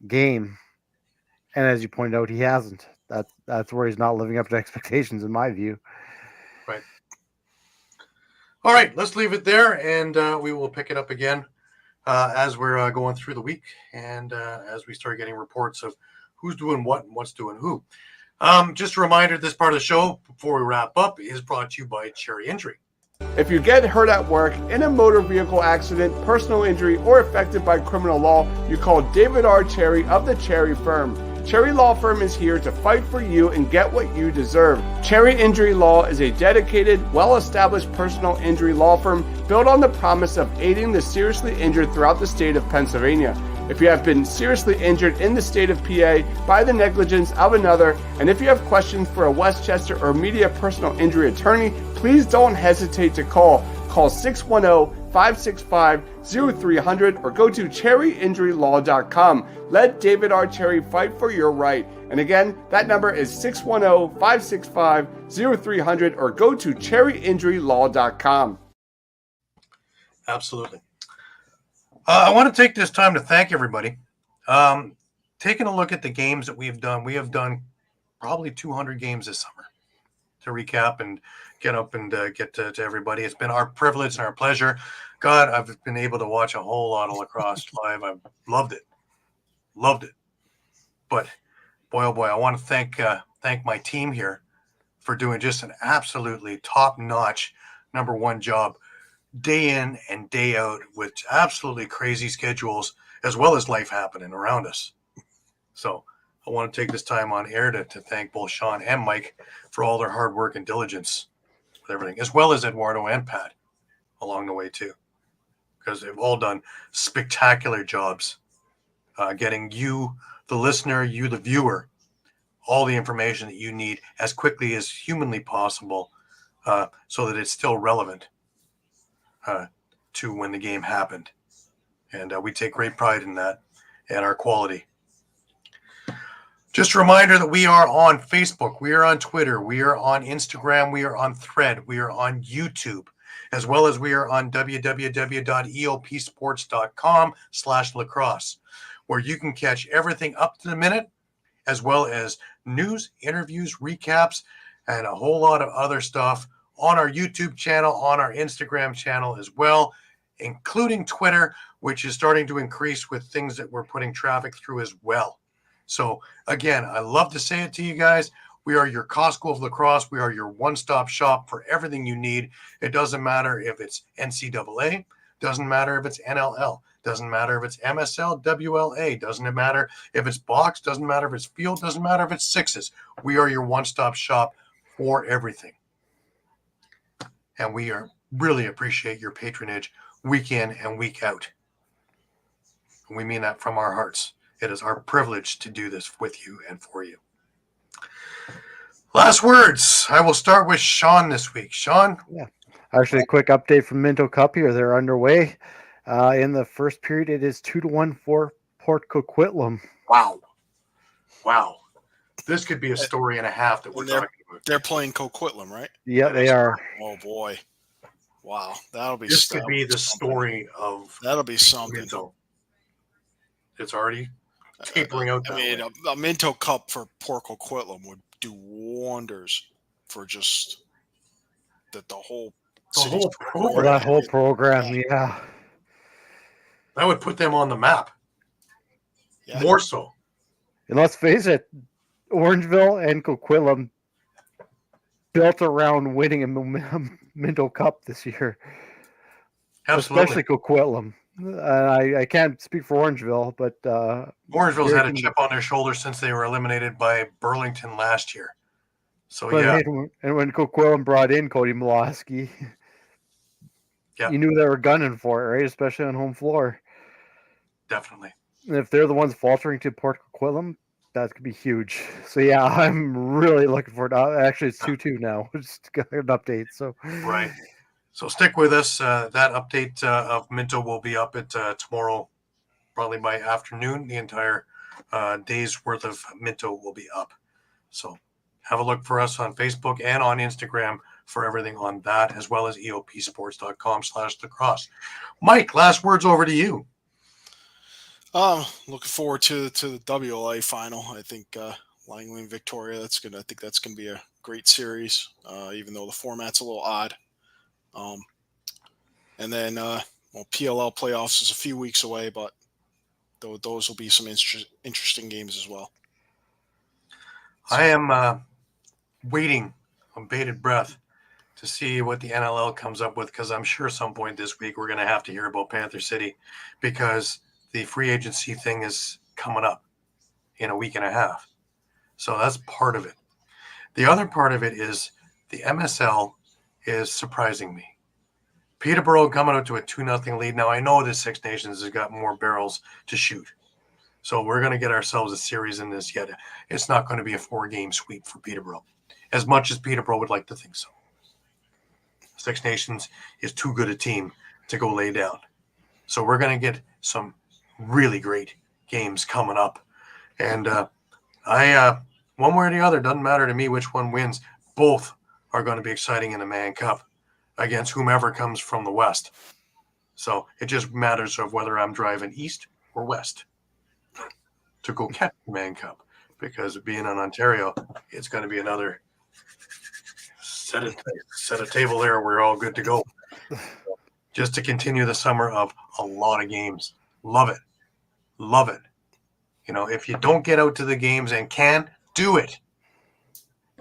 game. And as you pointed out, he hasn't. That's where he's not living up to expectations, in my view. Right. All right, let's leave it there, and we will pick it up again as we're going through the week and as we start getting reports of who's doing what and what's doing who. Just a reminder, this part of the show, before we wrap up, is brought to you by Cherry Injury. If you get hurt at work, in a motor vehicle accident, personal injury, or affected by criminal law, you call David R. Cherry of the Cherry Firm. Cherry Law Firm is here to fight for you and get what you deserve. Cherry Injury Law is a dedicated, well-established personal injury law firm built on the promise of aiding the seriously injured throughout the state of Pennsylvania. If you have been seriously injured in the state of PA by the negligence of another, and if you have questions for a Westchester or media personal injury attorney, please don't hesitate to call. Call 610-565-0300 or go to cherryinjurylaw.com. Let David R. Cherry fight for your right. And again, that number is 610-565-0300 or go to cherryinjurylaw.com. Absolutely. I want to take this time to thank everybody. Taking a look at the games that we have done probably 200 games this summer to recap and get up and get to everybody. It's been our privilege and our pleasure. God, I've been able to watch a whole lot of lacrosse live. I've loved it. But boy, oh boy, I want to thank my team here for doing just an absolutely top-notch number one job day in and day out with absolutely crazy schedules as well as life happening around us. So I want to take this time on air to thank both Shawn and Mike for all their hard work and diligence with everything, as well as Eduardo and Pat along the way too, because they've all done spectacular jobs getting you, the listener, you, the viewer, all the information that you need as quickly as humanly possible so that it's still relevant to when the game happened. And we take great pride in that and our quality. Just a reminder that we are on Facebook, we are on Twitter, we are on Instagram, we are on Thread, we are on YouTube, as well as we are on www.eopsports.com/lacrosse, where you can catch everything up to the minute, as well as news, interviews, recaps, and a whole lot of other stuff on our YouTube channel, on our Instagram channel as well, including Twitter, which is starting to increase with things that we're putting traffic through as well. So again, I love to say it to you guys. We are your Costco of lacrosse. We are your one-stop shop for everything you need. It doesn't matter if it's NCAA, doesn't matter if it's NLL, doesn't matter if it's MSL, WLA, doesn't matter if it's box, doesn't matter if it's field, doesn't matter if it's sixes. We are your one-stop shop for everything. And we really appreciate your patronage week in and week out. And we mean that from our hearts. It is our privilege to do this with you and for you. Last words. I will start with Shawn this week. Shawn? Yeah. Actually, a quick update from Minto Cup here. They're underway. In the first period, it is 2-1 for Port Coquitlam. Wow. This could be a story and a half that we're talking about. They're playing Coquitlam, right? Yeah, they are. Oh boy! Wow, that'll be. This could be the story of. That'll be something. Minto. It's already tapering out. I mean, a Minto Cup for Port Coquitlam would do wonders for just the whole program. That whole program, yeah. That would put them on the map. Yeah. More so. And let's face it, Orangeville and Coquitlam built around winning a Minto Cup this year, Absolutely. especially Coquitlam. I can't speak for Orangeville, but Orangeville's had a chip on their shoulder since they were eliminated by Burlington last year. So, but yeah. hey, and when Coquitlam brought in Cody Miloski, Yeah. you knew they were gunning for it, right? Especially on home floor. Definitely. And if they're the ones faltering to Port Coquitlam, that could be huge. So yeah, I'm really looking forward to. Actually, it's 2-2 now. Just got an update. So right. So stick with us. That update of Minto will be up at tomorrow, probably by afternoon. The entire day's worth of Minto will be up. So have a look for us on Facebook and on Instagram for everything on that, as well as eopsports.com/lacrosse. Mike, last words over to you. Looking forward to the WLA final. I think Langley and Victoria. I think that's gonna be a great series, even though the format's a little odd. And then PLL playoffs is a few weeks away, but those will be some interesting games as well. So, I am waiting on bated breath to see what the NLL comes up with, because I'm sure some point this week we're going to have to hear about Panther City, because the free agency thing is coming up in a week and a half. So that's part of it. The other part of it is the MSL is surprising me. Peterborough coming out to a 2-0 lead. Now, I know the Six Nations has got more barrels to shoot. So we're going to get ourselves a series in this yet. It's not going to be a 4-game sweep for Peterborough, as much as Peterborough would like to think so. Six Nations is too good a team to go lay down. So we're going to get some really great games coming up. And one way or the other, doesn't matter to me which one wins. Both are going to be exciting in the Mann Cup against whomever comes from the West. So it just matters of whether I'm driving east or west to go catch the Mann Cup, because being in Ontario, it's going to be another set a table there. We're all good to go. Just to continue the summer of a lot of games. Love it. Love it. You know, if you don't get out to the games and can, do it.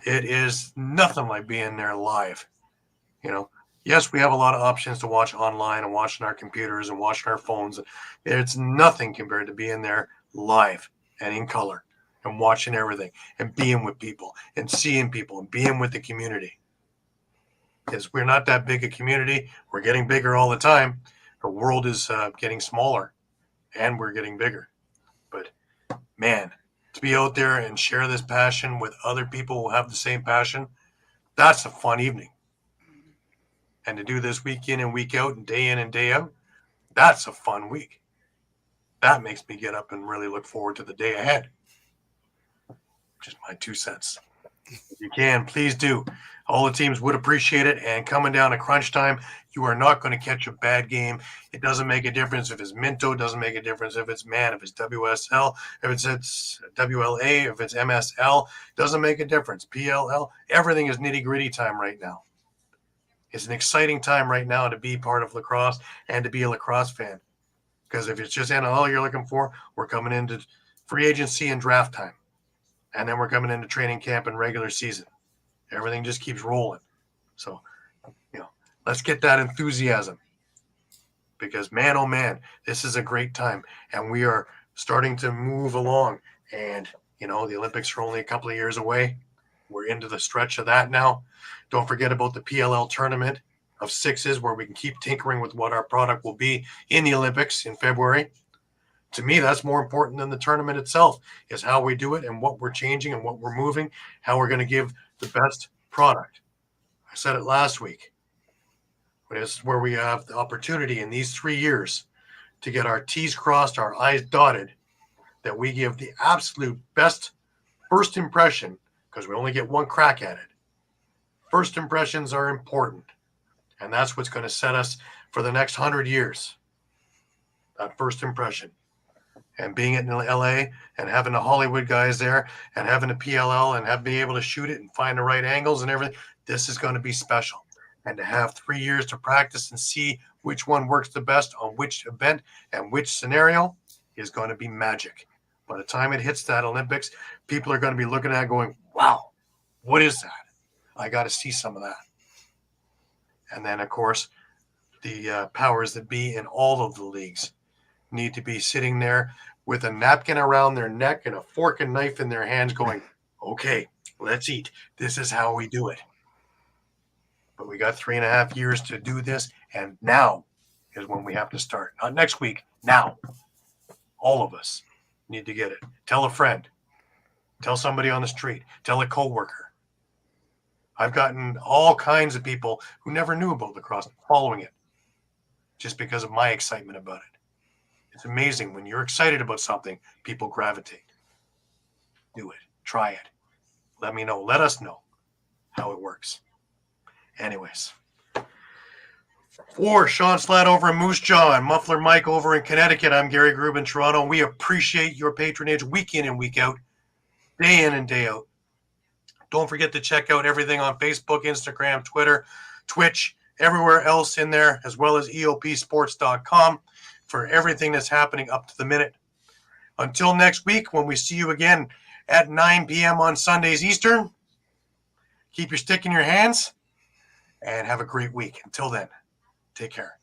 It is nothing like being there live. You know, yes, we have a lot of options to watch online and watching our computers and watching our phones. It's nothing compared to being there live and in color and watching everything and being with people and seeing people and being with the community. Because we're not that big a community. We're getting bigger all the time. The world is getting smaller and we're getting bigger. But man, to be out there and share this passion with other people who have the same passion, that's a fun evening. And to do this week in and week out and day out, that's a fun week. That makes me get up and really look forward to the day ahead. Just my 2 cents. If you can, please do. All the teams would appreciate it. And coming down to crunch time, you are not going to catch a bad game. It doesn't make a difference if it's Minto. It doesn't make a difference if it's Mann, if it's WSL, if it's WLA, if it's MSL. It doesn't make a difference. PLL. Everything is nitty-gritty time right now. It's an exciting time right now to be part of lacrosse and to be a lacrosse fan. Because if it's just NLL you're looking for, we're coming into free agency and draft time. And then we're coming into training camp and regular season. Everything just keeps rolling. So, you know, let's get that enthusiasm. Because, man, oh, man, this is a great time. And we are starting to move along. And, you know, the Olympics are only a couple of years away. We're into the stretch of that now. Don't forget about the PLL tournament of sixes, where we can keep tinkering with what our product will be in the Olympics in February. To me, that's more important than the tournament itself, is how we do it and what we're changing and what we're moving, how we're going to give the best product. I said it last week. This is where we have the opportunity in these 3 years to get our T's crossed, our I's dotted, that we give the absolute best first impression, because we only get one crack at it. First impressions are important, and that's what's going to set us for the next 100 years. That first impression. And being in LA and having the Hollywood guys there and having the PLL and being able to shoot it and find the right angles and everything, this is going to be special. And to have 3 years to practice and see which one works the best on which event and which scenario is going to be magic. By the time it hits that Olympics, people are going to be looking at it going, wow, what is that? I got to see some of that. And then, of course, the powers that be in all of the leagues need to be sitting there with a napkin around their neck and a fork and knife in their hands going, okay, let's eat. This is how we do it. But we got 3.5 years to do this, and now is when we have to start. Not next week, now. All of us need to get it. Tell a friend. Tell somebody on the street. Tell a coworker. I've gotten all kinds of people who never knew about lacrosse following it just because of my excitement about it. It's amazing when you're excited about something, people gravitate. Do it. Try it. Let me know. Let us know how it works. Anyways. For Shawn Slaght over in Moose Jaw and Muffler Mike over in Connecticut, I'm Gary Groob in Toronto. We appreciate your patronage week in and week out, day in and day out. Don't forget to check out everything on Facebook, Instagram, Twitter, Twitch, everywhere else in there, as well as EOPsports.com for everything that's happening up to the minute. Until next week, when we see you again at 9 p.m. on Sundays Eastern, keep your stick in your hands and have a great week. Until then, take care.